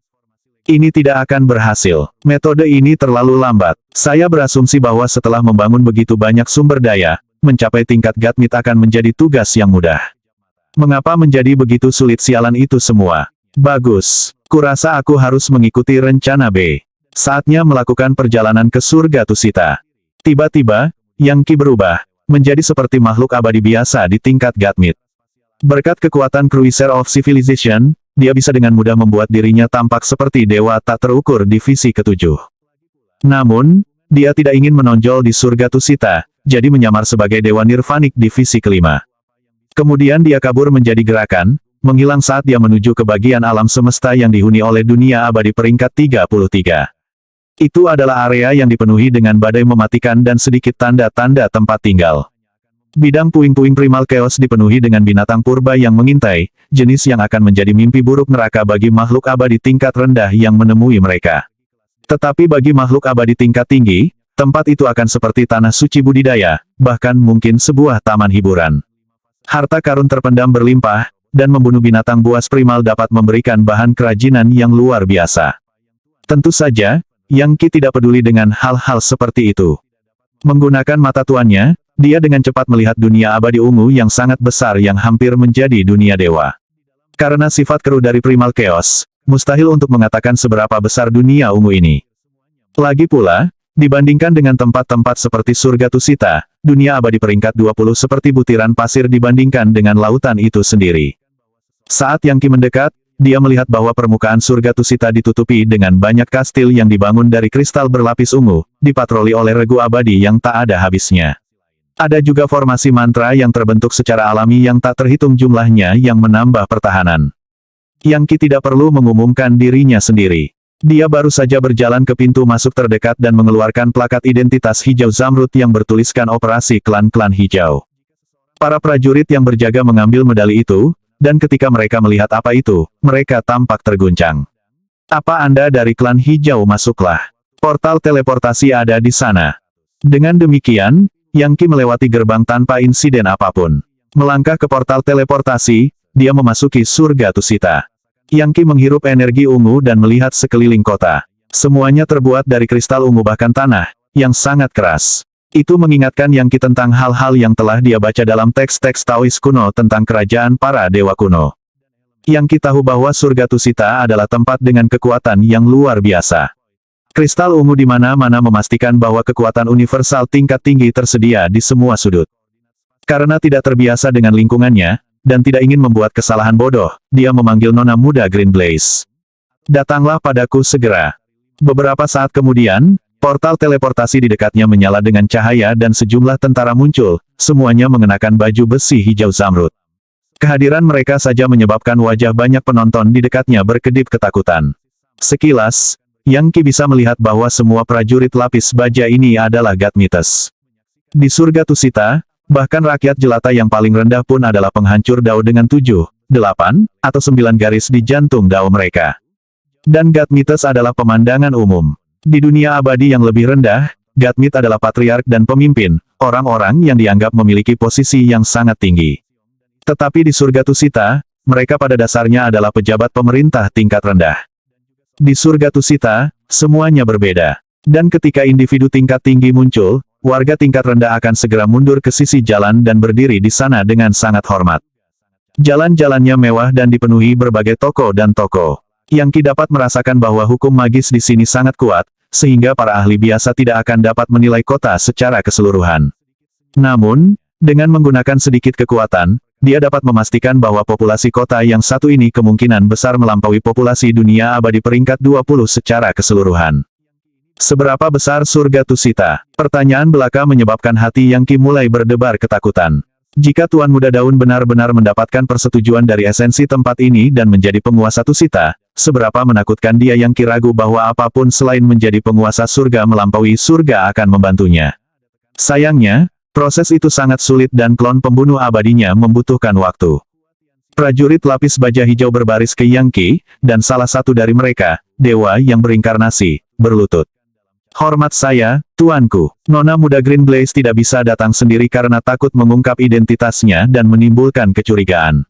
Ini tidak akan berhasil. Metode ini terlalu lambat. Saya berasumsi bahwa setelah membangun begitu banyak sumber daya, mencapai tingkat Gatmit akan menjadi tugas yang mudah. Mengapa menjadi begitu sulit sialan itu semua? Bagus. Kurasa aku harus mengikuti rencana B. Saatnya melakukan perjalanan ke surga Tusita. Tiba-tiba, Yang Qi berubah, menjadi seperti makhluk abadi biasa di tingkat Gatmit. Berkat kekuatan Cruiser of Civilization, dia bisa dengan mudah membuat dirinya tampak seperti dewa tak terukur di visi ke-7. Namun, dia tidak ingin menonjol di surga Tusita, jadi menyamar sebagai dewa nirvanik di visi ke-5. Kemudian dia kabur menjadi gerakan, menghilang saat dia menuju ke bagian alam semesta yang dihuni oleh dunia abadi peringkat 33. Itu adalah area yang dipenuhi dengan badai mematikan dan sedikit tanda-tanda tempat tinggal. Bidang puing-puing primal chaos dipenuhi dengan binatang purba yang mengintai, jenis yang akan menjadi mimpi buruk neraka bagi makhluk abadi tingkat rendah yang menemui mereka. Tetapi bagi makhluk abadi tingkat tinggi, tempat itu akan seperti tanah suci budidaya, bahkan mungkin sebuah taman hiburan. Harta karun terpendam berlimpah, dan membunuh binatang buas primal dapat memberikan bahan kerajinan yang luar biasa. Tentu saja, Yang Qi tidak peduli dengan hal-hal seperti itu. Menggunakan mata tuannya, dia dengan cepat melihat dunia abadi ungu yang sangat besar yang hampir menjadi dunia dewa. Karena sifat keruh dari primal chaos, mustahil untuk mengatakan seberapa besar dunia ungu ini. Lagi pula, dibandingkan dengan tempat-tempat seperti surga Tusita, dunia abadi peringkat 20 seperti butiran pasir dibandingkan dengan lautan itu sendiri. Saat Yang Qi mendekat, dia melihat bahwa permukaan surga Tusita ditutupi dengan banyak kastil yang dibangun dari kristal berlapis ungu, dipatroli oleh regu abadi yang tak ada habisnya. Ada juga formasi mantra yang terbentuk secara alami yang tak terhitung jumlahnya yang menambah pertahanan. Yang Qi tidak perlu mengumumkan dirinya sendiri. Dia baru saja berjalan ke pintu masuk terdekat dan mengeluarkan plakat identitas hijau zamrud yang bertuliskan operasi klan-klan hijau. Para prajurit yang berjaga mengambil medali itu, dan ketika mereka melihat apa itu, mereka tampak terguncang. Apa Anda dari klan hijau? Masuklah. Portal teleportasi ada di sana. Dengan demikian, Yang Qi melewati gerbang tanpa insiden apapun. Melangkah ke portal teleportasi, dia memasuki surga Tusita. Yang Qi menghirup energi ungu dan melihat sekeliling kota. Semuanya terbuat dari kristal ungu bahkan tanah, yang sangat keras. Itu mengingatkan Yang Qi tentang hal-hal yang telah dia baca dalam teks-teks Taois kuno tentang kerajaan para dewa kuno. Yang Qi tahu bahwa surga Tusita adalah tempat dengan kekuatan yang luar biasa. Kristal ungu di mana-mana memastikan bahwa kekuatan universal tingkat tinggi tersedia di semua sudut. Karena tidak terbiasa dengan lingkungannya, dan tidak ingin membuat kesalahan bodoh, dia memanggil nona muda Green Blaze. Datanglah padaku segera. Beberapa saat kemudian, portal teleportasi di dekatnya menyala dengan cahaya dan sejumlah tentara muncul, semuanya mengenakan baju besi hijau zamrud. Kehadiran mereka saja menyebabkan wajah banyak penonton di dekatnya berkedip ketakutan. Sekilas, Yang Qi bisa melihat bahwa semua prajurit lapis baja ini adalah Gadmites. Di surga Tusita, bahkan rakyat jelata yang paling rendah pun adalah penghancur dao dengan 7, 8, atau 9 garis di jantung dao mereka. Dan Gadmites adalah pemandangan umum. Di dunia abadi yang lebih rendah, Gadmit adalah patriark dan pemimpin, orang-orang yang dianggap memiliki posisi yang sangat tinggi. Tetapi di surga Tusita, mereka pada dasarnya adalah pejabat pemerintah tingkat rendah. Di surga Tusita, semuanya berbeda. Dan ketika individu tingkat tinggi muncul, warga tingkat rendah akan segera mundur ke sisi jalan dan berdiri di sana dengan sangat hormat. Jalan-jalannya mewah dan dipenuhi berbagai toko dan toko. Yang Qi dapat merasakan bahwa hukum magis di sini sangat kuat, sehingga para ahli biasa tidak akan dapat menilai kota secara keseluruhan. Namun, dengan menggunakan sedikit kekuatan, dia dapat memastikan bahwa populasi kota yang satu ini kemungkinan besar melampaui populasi dunia abadi peringkat 20 secara keseluruhan. Seberapa besar surga Tusita? Pertanyaan belaka menyebabkan hati Yang Qi mulai berdebar ketakutan. Jika Tuan Muda Daun benar-benar mendapatkan persetujuan dari esensi tempat ini dan menjadi penguasa Tusita, seberapa menakutkan dia Yang Qi ragu bahwa apapun selain menjadi penguasa surga melampaui surga akan membantunya. Sayangnya, proses itu sangat sulit dan klon pembunuh abadinya membutuhkan waktu. Prajurit lapis baja hijau berbaris ke Yang Qi, dan salah satu dari mereka, dewa yang berinkarnasi, berlutut. Hormat saya, tuanku. Nona muda Green Blaze tidak bisa datang sendiri karena takut mengungkap identitasnya dan menimbulkan kecurigaan.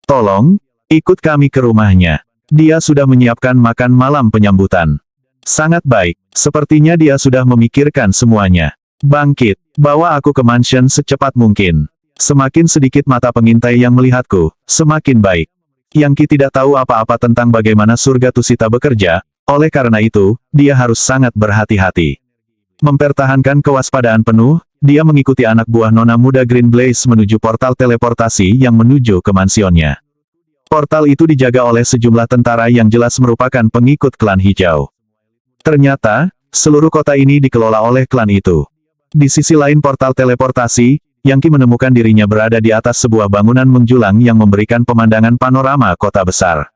Tolong, ikut kami ke rumahnya. Dia sudah menyiapkan makan malam penyambutan. Sangat baik, sepertinya dia sudah memikirkan semuanya. Bangkit, bawa aku ke mansion secepat mungkin. Semakin sedikit mata pengintai yang melihatku, semakin baik. Yang Qi tidak tahu apa-apa tentang bagaimana surga Tusita bekerja, oleh karena itu, dia harus sangat berhati-hati. Mempertahankan kewaspadaan penuh, dia mengikuti anak buah nona muda Green Blaze menuju portal teleportasi yang menuju ke mansionnya. Portal itu dijaga oleh sejumlah tentara yang jelas merupakan pengikut klan hijau. Ternyata, seluruh kota ini dikelola oleh klan itu. Di sisi lain portal teleportasi, Yang Qi menemukan dirinya berada di atas sebuah bangunan menjulang yang memberikan pemandangan panorama kota besar.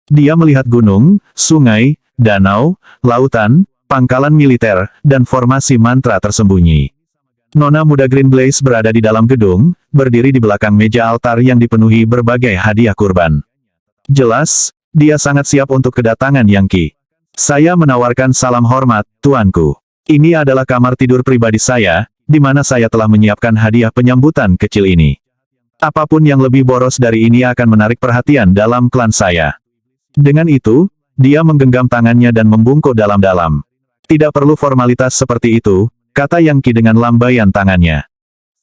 Dia melihat gunung, sungai, danau, lautan, pangkalan militer, dan formasi mantra tersembunyi. Nona muda Green Blaze berada di dalam gedung, berdiri di belakang meja altar yang dipenuhi berbagai hadiah kurban. Jelas, dia sangat siap untuk kedatangan Yang Qi. Saya menawarkan salam hormat, tuanku. Ini adalah kamar tidur pribadi saya, di mana saya telah menyiapkan hadiah penyambutan kecil ini. Apapun yang lebih boros dari ini akan menarik perhatian dalam klan saya. Dengan itu, dia menggenggam tangannya dan membungkuk dalam-dalam. Tidak perlu formalitas seperti itu, kata Yang Qi dengan lambaian tangannya.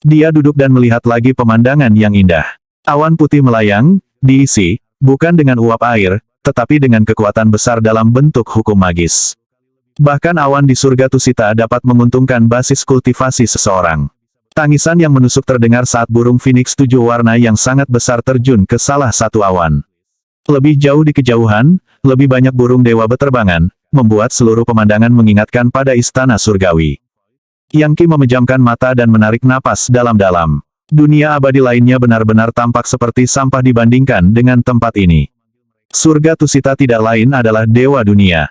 Dia duduk dan melihat lagi pemandangan yang indah. Awan putih melayang, diisi, bukan dengan uap air, tetapi dengan kekuatan besar dalam bentuk hukum magis. Bahkan awan di surga Tusita dapat menguntungkan basis kultivasi seseorang. Tangisan yang menusuk terdengar saat burung Phoenix 7 warna yang sangat besar terjun ke salah satu awan. Lebih jauh di kejauhan, lebih banyak burung dewa beterbangan, membuat seluruh pemandangan mengingatkan pada istana surgawi. Yang Qi memejamkan mata dan menarik napas dalam-dalam. Dunia abadi lainnya benar-benar tampak seperti sampah dibandingkan dengan tempat ini. Surga Tusita tidak lain adalah dewa dunia.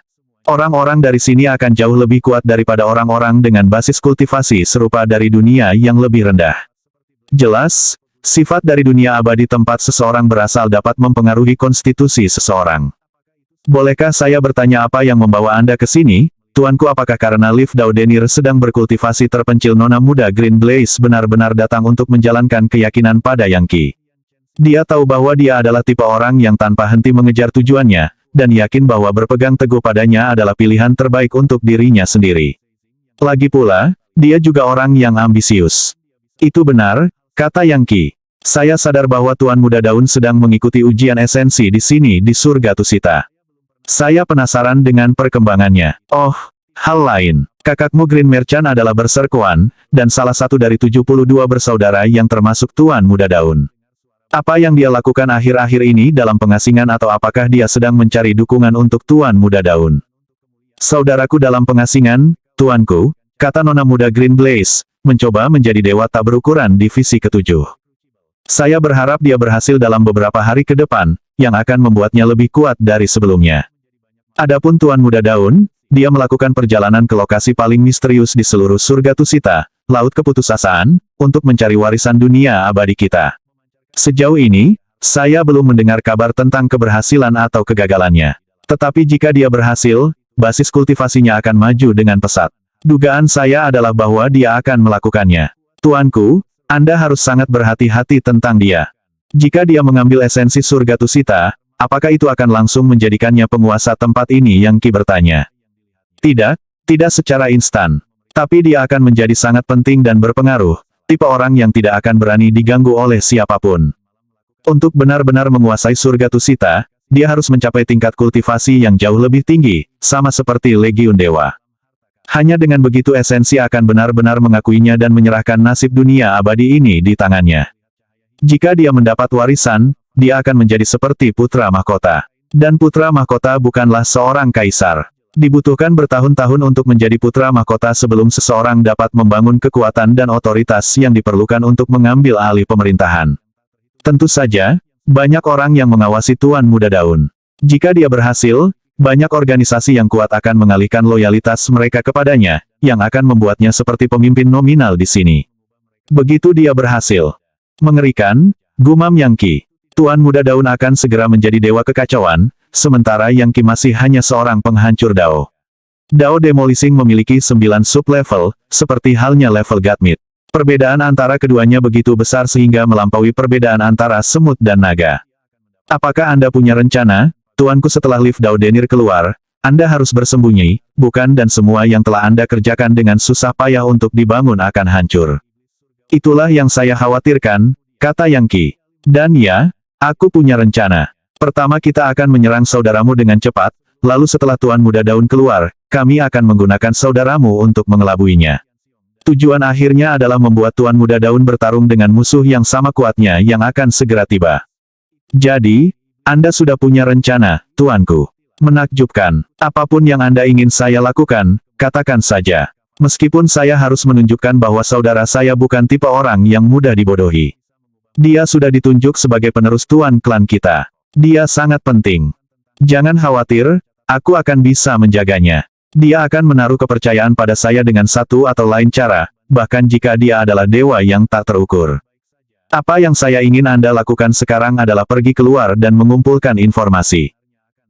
Orang-orang dari sini akan jauh lebih kuat daripada orang-orang dengan basis kultivasi serupa dari dunia yang lebih rendah. Jelas, sifat dari dunia abadi tempat seseorang berasal dapat mempengaruhi konstitusi seseorang. Bolehkah saya bertanya apa yang membawa Anda ke sini? Tuanku, apakah karena Liv Daudenir sedang berkultivasi terpencil? Nona muda Green Blaze benar-benar datang untuk menjalankan keyakinan pada Yang Qi. Dia tahu bahwa dia adalah tipe orang yang tanpa henti mengejar tujuannya, dan yakin bahwa berpegang teguh padanya adalah pilihan terbaik untuk dirinya sendiri. Lagi pula, dia juga orang yang ambisius. Itu benar, kata Yang Qi. Saya sadar bahwa Tuan Muda Daun sedang mengikuti ujian esensi di sini di surga Tusita. Saya penasaran dengan perkembangannya. Oh, hal lain. Kakakmu Green Merchant adalah berserkuan, dan salah satu dari 72 bersaudara yang termasuk Tuan Muda Daun. Apa yang dia lakukan akhir-akhir ini dalam pengasingan atau apakah dia sedang mencari dukungan untuk Tuan Muda Daun? Saudaraku dalam pengasingan, tuanku, kata Nona muda Green Blaze, mencoba menjadi dewa tak berukuran divisi ke-7. Saya berharap dia berhasil dalam beberapa hari ke depan, yang akan membuatnya lebih kuat dari sebelumnya. Adapun Tuan Muda Daun, dia melakukan perjalanan ke lokasi paling misterius di seluruh surga Tusita, Laut Keputusasaan, untuk mencari warisan dunia abadi kita. Sejauh ini, saya belum mendengar kabar tentang keberhasilan atau kegagalannya. Tetapi jika dia berhasil, basis kultivasinya akan maju dengan pesat. Dugaan saya adalah bahwa dia akan melakukannya. Tuanku, Anda harus sangat berhati-hati tentang dia. Jika dia mengambil esensi surga Tusita, apakah itu akan langsung menjadikannya penguasa tempat ini? Yang Qi bertanya. Tidak secara instan. Tapi dia akan menjadi sangat penting dan berpengaruh, tipe orang yang tidak akan berani diganggu oleh siapapun. Untuk benar-benar menguasai surga Tusita, dia harus mencapai tingkat kultivasi yang jauh lebih tinggi, sama seperti Legiun Dewa. Hanya dengan begitu esensi akan benar-benar mengakuinya dan menyerahkan nasib dunia abadi ini di tangannya. Jika dia mendapat warisan, dia akan menjadi seperti putra mahkota. Dan putra mahkota bukanlah seorang kaisar. Dibutuhkan bertahun-tahun untuk menjadi putra mahkota sebelum seseorang dapat membangun kekuatan dan otoritas yang diperlukan untuk mengambil alih pemerintahan. Tentu saja, banyak orang yang mengawasi Tuan Muda Daun. Jika dia berhasil, banyak organisasi yang kuat akan mengalihkan loyalitas mereka kepadanya, yang akan membuatnya seperti pemimpin nominal di sini. Begitu dia berhasil. Mengerikan, gumam Yang Qi. Tuan Muda Daun akan segera menjadi dewa kekacauan, sementara Yang Qi masih hanya seorang penghancur Dao. Dao Demolishing memiliki 9 sub-level, seperti halnya level Godmid. Perbedaan antara keduanya begitu besar sehingga melampaui perbedaan antara semut dan naga. Apakah Anda punya rencana, tuanku? Setelah Liv Daudenir keluar, Anda harus bersembunyi, bukan? Dan semua yang telah Anda kerjakan dengan susah payah untuk dibangun akan hancur. Itulah yang saya khawatirkan, kata Yang Qi. Dan ya, aku punya rencana. Pertama kita akan menyerang saudaramu dengan cepat, lalu setelah Tuan Muda Daun keluar, kami akan menggunakan saudaramu untuk mengelabuinya. Tujuan akhirnya adalah membuat Tuan Muda Daun bertarung dengan musuh yang sama kuatnya yang akan segera tiba. Jadi, Anda sudah punya rencana, tuanku. Menakjubkan. Apapun yang Anda ingin saya lakukan, katakan saja. Meskipun saya harus menunjukkan bahwa saudara saya bukan tipe orang yang mudah dibodohi. Dia sudah ditunjuk sebagai penerus tuan klan kita. Dia sangat penting. Jangan khawatir, aku akan bisa menjaganya. Dia akan menaruh kepercayaan pada saya dengan satu atau lain cara, bahkan jika dia adalah dewa yang tak terukur. Apa yang saya ingin Anda lakukan sekarang adalah pergi keluar dan mengumpulkan informasi.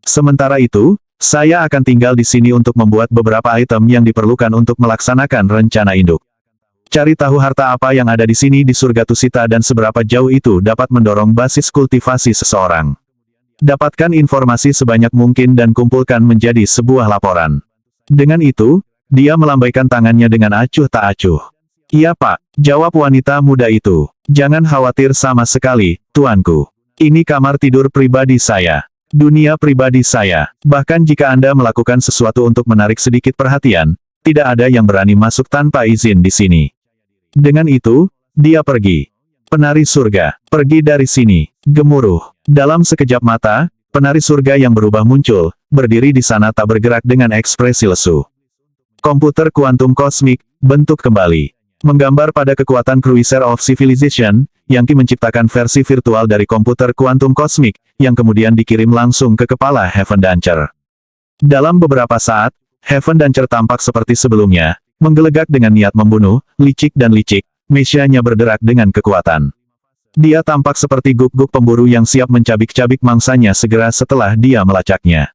Sementara itu, saya akan tinggal di sini untuk membuat beberapa item yang diperlukan untuk melaksanakan rencana induk. Cari tahu harta apa yang ada di sini di surga Tusita dan seberapa jauh itu dapat mendorong basis kultivasi seseorang. Dapatkan informasi sebanyak mungkin dan kumpulkan menjadi sebuah laporan. Dengan itu, dia melambaikan tangannya dengan acuh tak acuh. Iya Pak, jawab wanita muda itu. Jangan khawatir sama sekali, tuanku. Ini kamar tidur pribadi saya. Dunia pribadi saya. Bahkan jika Anda melakukan sesuatu untuk menarik sedikit perhatian, tidak ada yang berani masuk tanpa izin di sini. Dengan itu, dia pergi. Penari surga, pergi dari sini. Gemuruh. Dalam sekejap mata, penari surga yang berubah muncul, berdiri di sana tak bergerak dengan ekspresi lesu. Komputer kuantum kosmik, bentuk kembali. Menggambar pada kekuatan Cruiser of Civilization, Yangki menciptakan versi virtual dari komputer kuantum kosmik, yang kemudian dikirim langsung ke kepala Heaven Dancer. Dalam beberapa saat, Heaven Dancer tampak seperti sebelumnya, menggelegak dengan niat membunuh, licik dan licik, mesyanya berderak dengan kekuatan. Dia tampak seperti guk-guk pemburu yang siap mencabik-cabik mangsanya segera setelah dia melacaknya.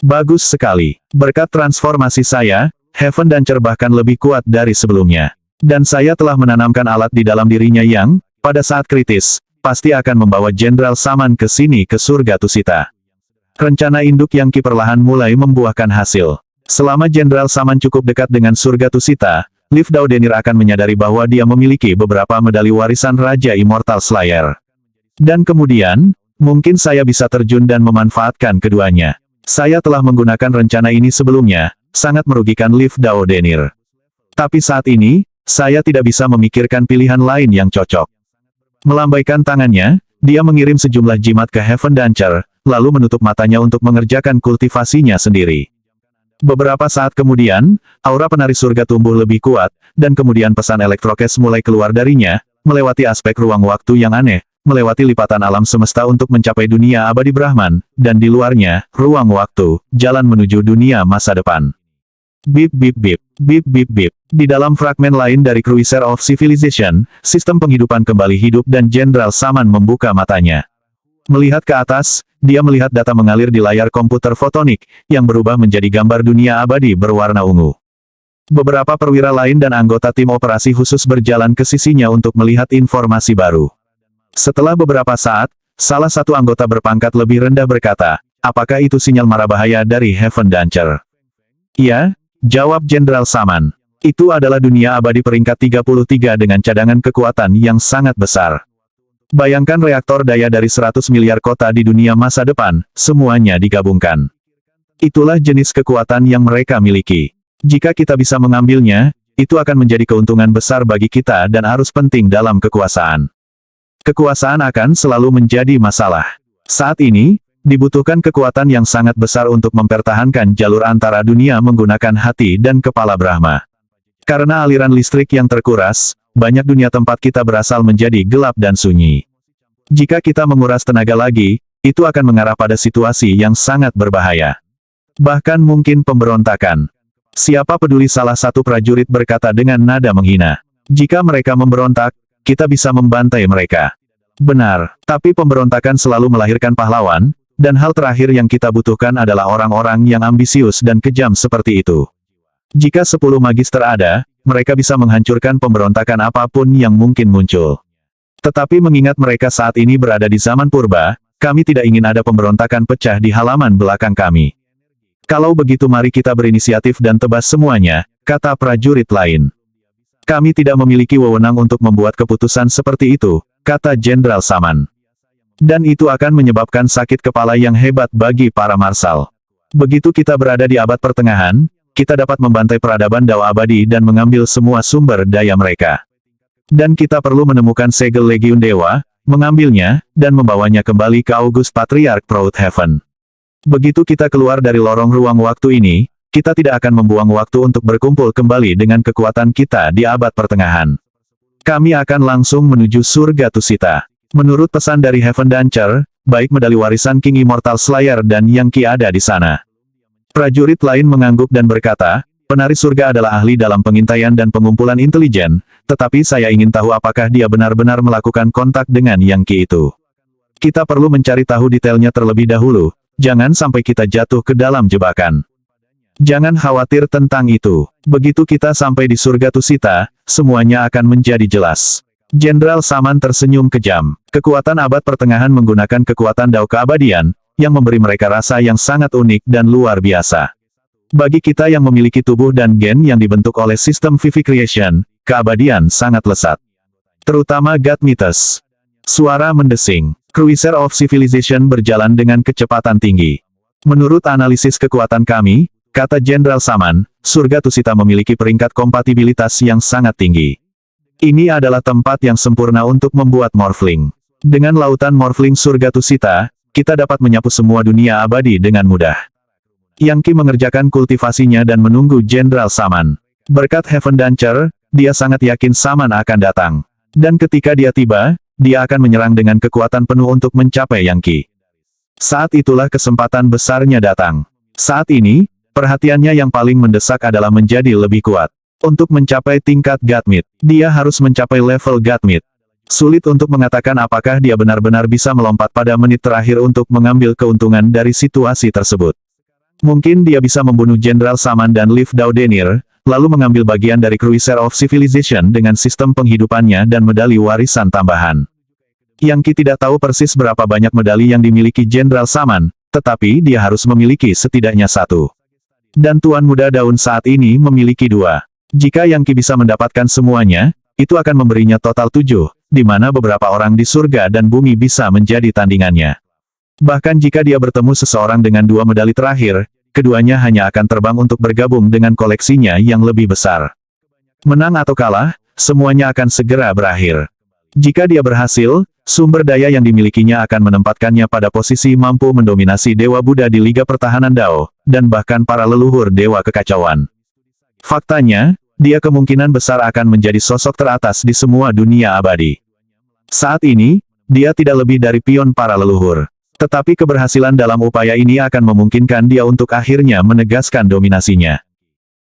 Bagus sekali. Berkat transformasi saya, Heaven Dancer bahkan lebih kuat dari sebelumnya. Dan saya telah menanamkan alat di dalam dirinya yang, pada saat kritis, pasti akan membawa Jenderal Saman ke sini ke surga Tusita. Rencana induk Yangki perlahan mulai membuahkan hasil. Selama Jenderal Saman cukup dekat dengan surga Tusita, Liv Daudenir akan menyadari bahwa dia memiliki beberapa medali warisan Raja Immortal Slayer. Dan kemudian, mungkin saya bisa terjun dan memanfaatkan keduanya. Saya telah menggunakan rencana ini sebelumnya, sangat merugikan Liv Daudenir. Tapi saat ini, saya tidak bisa memikirkan pilihan lain yang cocok. Melambaikan tangannya, dia mengirim sejumlah jimat ke Heaven Dancer, lalu menutup matanya untuk mengerjakan kultivasinya sendiri. Beberapa saat kemudian, aura penari surga tumbuh lebih kuat, dan kemudian pesan elektrokes mulai keluar darinya, melewati aspek ruang waktu yang aneh, melewati lipatan alam semesta untuk mencapai dunia abadi Brahman, dan di luarnya, ruang waktu, jalan menuju dunia masa depan. Bip bip bip, bip bip bip. Di dalam fragmen lain dari Cruiser of Civilization, sistem penghidupan kembali hidup dan Jenderal Saman membuka matanya. Melihat ke atas, dia melihat data mengalir di layar komputer fotonik, yang berubah menjadi gambar dunia abadi berwarna ungu. Beberapa perwira lain dan anggota tim operasi khusus berjalan ke sisinya untuk melihat informasi baru. Setelah beberapa saat, salah satu anggota berpangkat lebih rendah berkata, apakah itu sinyal mara bahaya dari Heaven Dancer? Ya, jawab Jenderal Saman. Itu adalah dunia abadi peringkat 33 dengan cadangan kekuatan yang sangat besar. Bayangkan reaktor daya dari 100 miliar kota di dunia masa depan, semuanya digabungkan. Itulah jenis kekuatan yang mereka miliki. Jika kita bisa mengambilnya, itu akan menjadi keuntungan besar bagi kita dan arus penting dalam kekuasaan. Kekuasaan akan selalu menjadi masalah. Saat ini, dibutuhkan kekuatan yang sangat besar untuk mempertahankan jalur antara dunia menggunakan hati dan kepala Brahma. Karena aliran listrik yang terkuras, banyak dunia tempat kita berasal menjadi gelap dan sunyi. Jika kita menguras tenaga lagi, itu akan mengarah pada situasi yang sangat berbahaya. Bahkan mungkin pemberontakan. Siapa peduli, salah satu prajurit berkata dengan nada menghina. Jika mereka memberontak, kita bisa membantai mereka. Benar, tapi pemberontakan selalu melahirkan pahlawan, dan hal terakhir yang kita butuhkan adalah orang-orang yang ambisius dan kejam seperti itu. Jika 10 magister ada, mereka bisa menghancurkan pemberontakan apapun yang mungkin muncul. Tetapi mengingat mereka saat ini berada di zaman purba, kami tidak ingin ada pemberontakan pecah di halaman belakang kami. Kalau begitu mari kita berinisiatif dan tebas semuanya, kata prajurit lain. Kami tidak memiliki wewenang untuk membuat keputusan seperti itu, kata Jenderal Saman. Dan itu akan menyebabkan sakit kepala yang hebat bagi para marsal. Begitu kita berada di abad pertengahan, kita dapat membantai peradaban Dawa Abadi dan mengambil semua sumber daya mereka. Dan kita perlu menemukan segel Legiun Dewa, mengambilnya, dan membawanya kembali ke August Patriarch Proud Heaven. Begitu kita keluar dari lorong ruang waktu ini, kita tidak akan membuang waktu untuk berkumpul kembali dengan kekuatan kita di abad pertengahan. Kami akan langsung menuju surga Tusita. Menurut pesan dari Heaven Dancer, baik medali warisan King Immortal Slayer dan Yangki ada di sana. Prajurit lain mengangguk dan berkata, penari surga adalah ahli dalam pengintaian dan pengumpulan intelijen, tetapi saya ingin tahu apakah dia benar-benar melakukan kontak dengan Yang Qi itu. Kita perlu mencari tahu detailnya terlebih dahulu, jangan sampai kita jatuh ke dalam jebakan. Jangan khawatir tentang itu. Begitu kita sampai di surga Tusita, semuanya akan menjadi jelas. Jenderal Saman tersenyum kejam. Kekuatan abad pertengahan menggunakan kekuatan Dao keabadian, yang memberi mereka rasa yang sangat unik dan luar biasa. Bagi kita yang memiliki tubuh dan gen yang dibentuk oleh sistem Vivification, keabadian sangat lesat. Terutama God Mites. Suara mendesing. Cruiser of Civilization berjalan dengan kecepatan tinggi. Menurut analisis kekuatan kami, kata Jenderal Saman, surga Tusita memiliki peringkat kompatibilitas yang sangat tinggi. Ini adalah tempat yang sempurna untuk membuat morphling. Dengan lautan morphling surga Tusita, kita dapat menyapu semua dunia abadi dengan mudah. Yang Qi mengerjakan kultivasinya dan menunggu Jenderal Saman. Berkat Heaven Dancer, dia sangat yakin Saman akan datang. Dan ketika dia tiba, dia akan menyerang dengan kekuatan penuh untuk mencapai Yang Qi. Saat itulah kesempatan besarnya datang. Saat ini, perhatiannya yang paling mendesak adalah menjadi lebih kuat. Untuk mencapai tingkat Godmid, dia harus mencapai level Godmid. Sulit untuk mengatakan apakah dia benar-benar bisa melompat pada menit terakhir untuk mengambil keuntungan dari situasi tersebut. Mungkin dia bisa membunuh Jenderal Saman dan Liv Daudenir, lalu mengambil bagian dari Cruiser of Civilization dengan sistem penghidupannya dan medali warisan tambahan. Yang Qi tidak tahu persis berapa banyak medali yang dimiliki Jenderal Saman, tetapi dia harus memiliki setidaknya satu. Dan Tuan Muda Daun saat ini memiliki 2. Jika Yang Qi bisa mendapatkan semuanya, itu akan memberinya total 7, di mana beberapa orang di surga dan bumi bisa menjadi tandingannya. Bahkan jika dia bertemu seseorang dengan 2 medali terakhir, keduanya hanya akan terbang untuk bergabung dengan koleksinya yang lebih besar. Menang atau kalah, semuanya akan segera berakhir. Jika dia berhasil, sumber daya yang dimilikinya akan menempatkannya pada posisi mampu mendominasi Dewa Buddha di Liga Pertahanan Dao, dan bahkan para leluhur Dewa Kekacauan. Faktanya, dia kemungkinan besar akan menjadi sosok teratas di semua dunia abadi. Saat ini, dia tidak lebih dari pion para leluhur. Tetapi keberhasilan dalam upaya ini akan memungkinkan dia untuk akhirnya menegaskan dominasinya.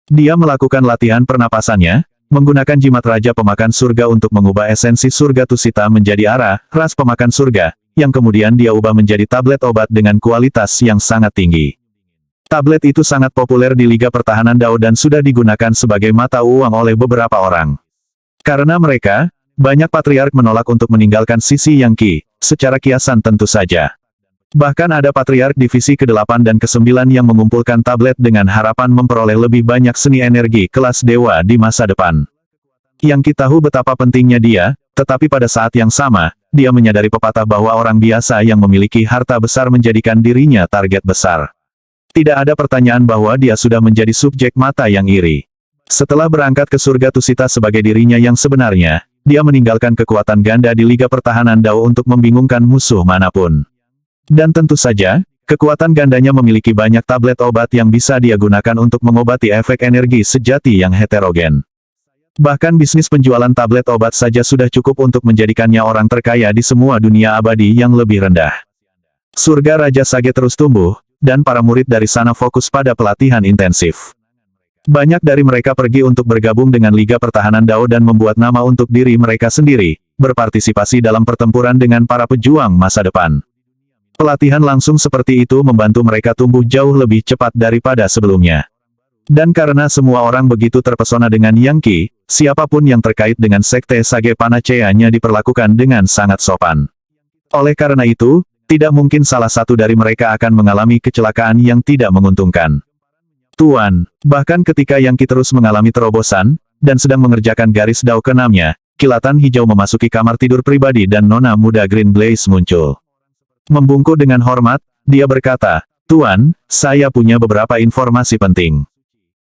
Dia melakukan latihan pernapasannya, menggunakan jimat Raja Pemakan Surga untuk mengubah esensi surga Tusita menjadi arah, ras pemakan surga, yang kemudian dia ubah menjadi tablet obat dengan kualitas yang sangat tinggi. Tablet itu sangat populer di Liga Pertahanan Dao dan sudah digunakan sebagai mata uang oleh beberapa orang. Karena mereka, banyak patriark menolak untuk meninggalkan sisi Yang Qi, secara kiasan tentu saja. Bahkan ada patriark divisi ke-8 dan ke-9 yang mengumpulkan tablet dengan harapan memperoleh lebih banyak seni energi kelas dewa di masa depan. Yang Qi tahu betapa pentingnya dia, tetapi pada saat yang sama, dia menyadari pepatah bahwa orang biasa yang memiliki harta besar menjadikan dirinya target besar. Tidak ada pertanyaan bahwa dia sudah menjadi subjek mata yang iri. Setelah berangkat ke surga Tusita sebagai dirinya yang sebenarnya, dia meninggalkan kekuatan ganda di Liga Pertahanan Dao untuk membingungkan musuh manapun. Dan tentu saja, kekuatan gandanya memiliki banyak tablet obat yang bisa dia gunakan untuk mengobati efek energi sejati yang heterogen. Bahkan bisnis penjualan tablet obat saja sudah cukup untuk menjadikannya orang terkaya di semua dunia abadi yang lebih rendah. Surga Raja Sage terus tumbuh, dan para murid dari sana fokus pada pelatihan intensif. Banyak dari mereka pergi untuk bergabung dengan Liga Pertahanan Dao dan membuat nama untuk diri mereka sendiri, berpartisipasi dalam pertempuran dengan para pejuang masa depan. Pelatihan langsung seperti itu membantu mereka tumbuh jauh lebih cepat daripada sebelumnya. Dan karena semua orang begitu terpesona dengan Yang Qi, siapapun yang terkait dengan Sekte Sage Panaceanya diperlakukan dengan sangat sopan. Oleh karena itu, tidak mungkin salah satu dari mereka akan mengalami kecelakaan yang tidak menguntungkan. Tuan, bahkan ketika Yang Qi terus mengalami terobosan, dan sedang mengerjakan garis Dao ke-6-nya, kilatan hijau memasuki kamar tidur pribadi dan nona muda Green Blaze muncul. Membungkuk dengan hormat, dia berkata, "Tuan, saya punya beberapa informasi penting.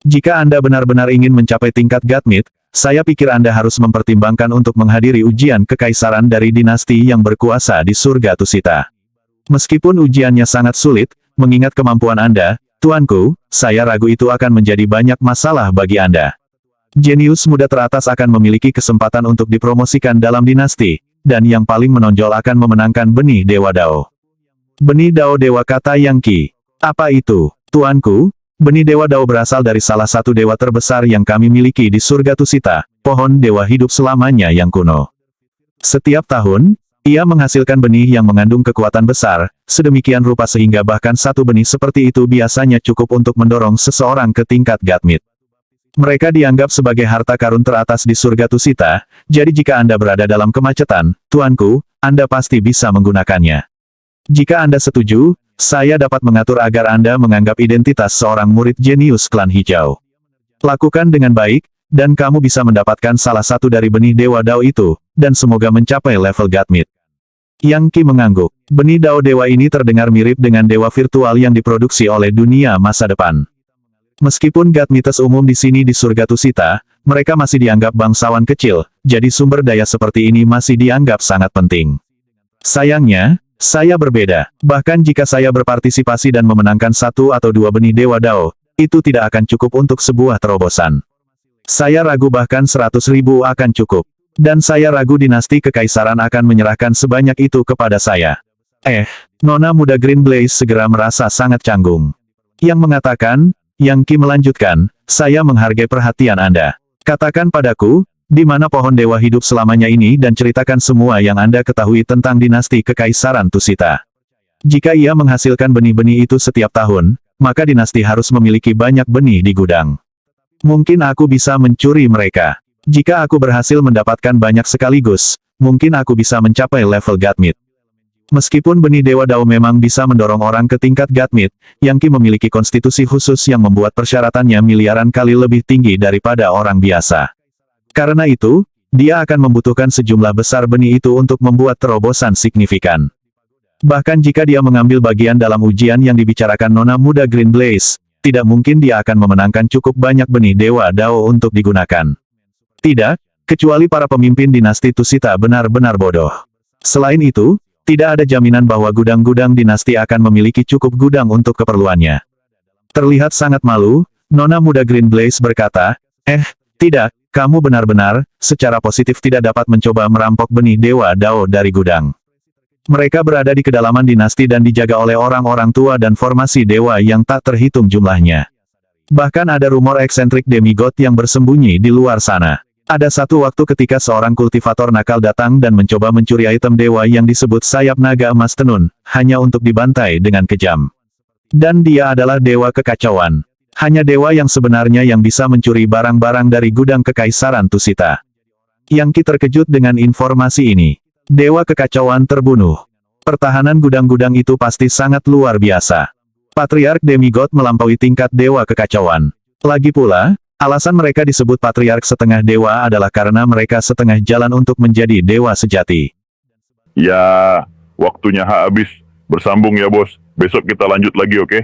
Jika Anda benar-benar ingin mencapai tingkat Godmid, saya pikir Anda harus mempertimbangkan untuk menghadiri ujian kekaisaran dari dinasti yang berkuasa di surga Tusita. Meskipun ujiannya sangat sulit, mengingat kemampuan Anda, Tuanku, saya ragu itu akan menjadi banyak masalah bagi Anda. Jenius muda teratas akan memiliki kesempatan untuk dipromosikan dalam dinasti, dan yang paling menonjol akan memenangkan benih Dewa Dao." "Benih Dao Dewa," kata Yang Qi. "Apa itu, Tuanku?" Benih Dewa Dao berasal dari salah satu dewa terbesar yang kami miliki di surga Tusita, pohon dewa hidup selamanya yang kuno. Setiap tahun, ia menghasilkan benih yang mengandung kekuatan besar, sedemikian rupa sehingga bahkan satu benih seperti itu biasanya cukup untuk mendorong seseorang ke tingkat Godmit. Mereka dianggap sebagai harta karun teratas di surga Tusita, jadi jika Anda berada dalam kemacetan, tuanku, Anda pasti bisa menggunakannya. Jika Anda setuju, saya dapat mengatur agar Anda menganggap identitas seorang murid jenius klan hijau. Lakukan dengan baik, dan kamu bisa mendapatkan salah satu dari benih Dewa Dao itu, dan semoga mencapai level Godmit. Yang Qi mengangguk. Benih Dao Dewa ini terdengar mirip dengan dewa virtual yang diproduksi oleh dunia masa depan. Meskipun Godmites umum di sini di surga Tusita, mereka masih dianggap bangsawan kecil, jadi sumber daya seperti ini masih dianggap sangat penting. Sayangnya, saya berbeda. Bahkan jika saya berpartisipasi dan memenangkan satu atau dua benih Dewa Dao, itu tidak akan cukup untuk sebuah terobosan. Saya ragu bahkan 100.000 akan cukup. Dan saya ragu dinasti kekaisaran akan menyerahkan sebanyak itu kepada saya. Nona muda Green Blaze segera merasa sangat canggung. Yang mengatakan, Yang Qi melanjutkan, saya menghargai perhatian Anda. Katakan padaku, di mana pohon dewa hidup selamanya ini dan ceritakan semua yang Anda ketahui tentang dinasti kekaisaran Tusita. Jika ia menghasilkan benih-benih itu setiap tahun, maka dinasti harus memiliki banyak benih di gudang. Mungkin aku bisa mencuri mereka. Jika aku berhasil mendapatkan banyak sekaligus, mungkin aku bisa mencapai level Godmit. Meskipun benih Dewa Dao memang bisa mendorong orang ke tingkat Godmit, Yang Qi memiliki konstitusi khusus yang membuat persyaratannya miliaran kali lebih tinggi daripada orang biasa. Karena itu, dia akan membutuhkan sejumlah besar benih itu untuk membuat terobosan signifikan. Bahkan jika dia mengambil bagian dalam ujian yang dibicarakan Nona muda Green Blaze, tidak mungkin dia akan memenangkan cukup banyak benih Dewa Dao untuk digunakan. Tidak, kecuali para pemimpin dinasti Tusita benar-benar bodoh. Selain itu, tidak ada jaminan bahwa gudang-gudang dinasti akan memiliki cukup gudang untuk keperluannya. Terlihat sangat malu, Nona muda Green Blaze berkata, tidak, kamu benar-benar, secara positif tidak dapat mencoba merampok benih Dewa Dao dari gudang. Mereka berada di kedalaman dinasti dan dijaga oleh orang-orang tua dan formasi dewa yang tak terhitung jumlahnya. Bahkan ada rumor eksentrik demigod yang bersembunyi di luar sana. Ada satu waktu ketika seorang kultivator nakal datang dan mencoba mencuri item dewa yang disebut sayap naga emas tenun, hanya untuk dibantai dengan kejam. Dan dia adalah dewa kekacauan. Hanya dewa yang sebenarnya yang bisa mencuri barang-barang dari gudang kekaisaran Tusita. Yang Qi terkejut dengan informasi ini. Dewa kekacauan terbunuh. Pertahanan gudang-gudang itu pasti sangat luar biasa. Patriark demigod melampaui tingkat dewa kekacauan. Lagi pula, alasan mereka disebut patriark setengah dewa adalah karena mereka setengah jalan untuk menjadi dewa sejati. Ya, waktunya habis. Bersambung ya bos. Besok kita lanjut lagi, oke?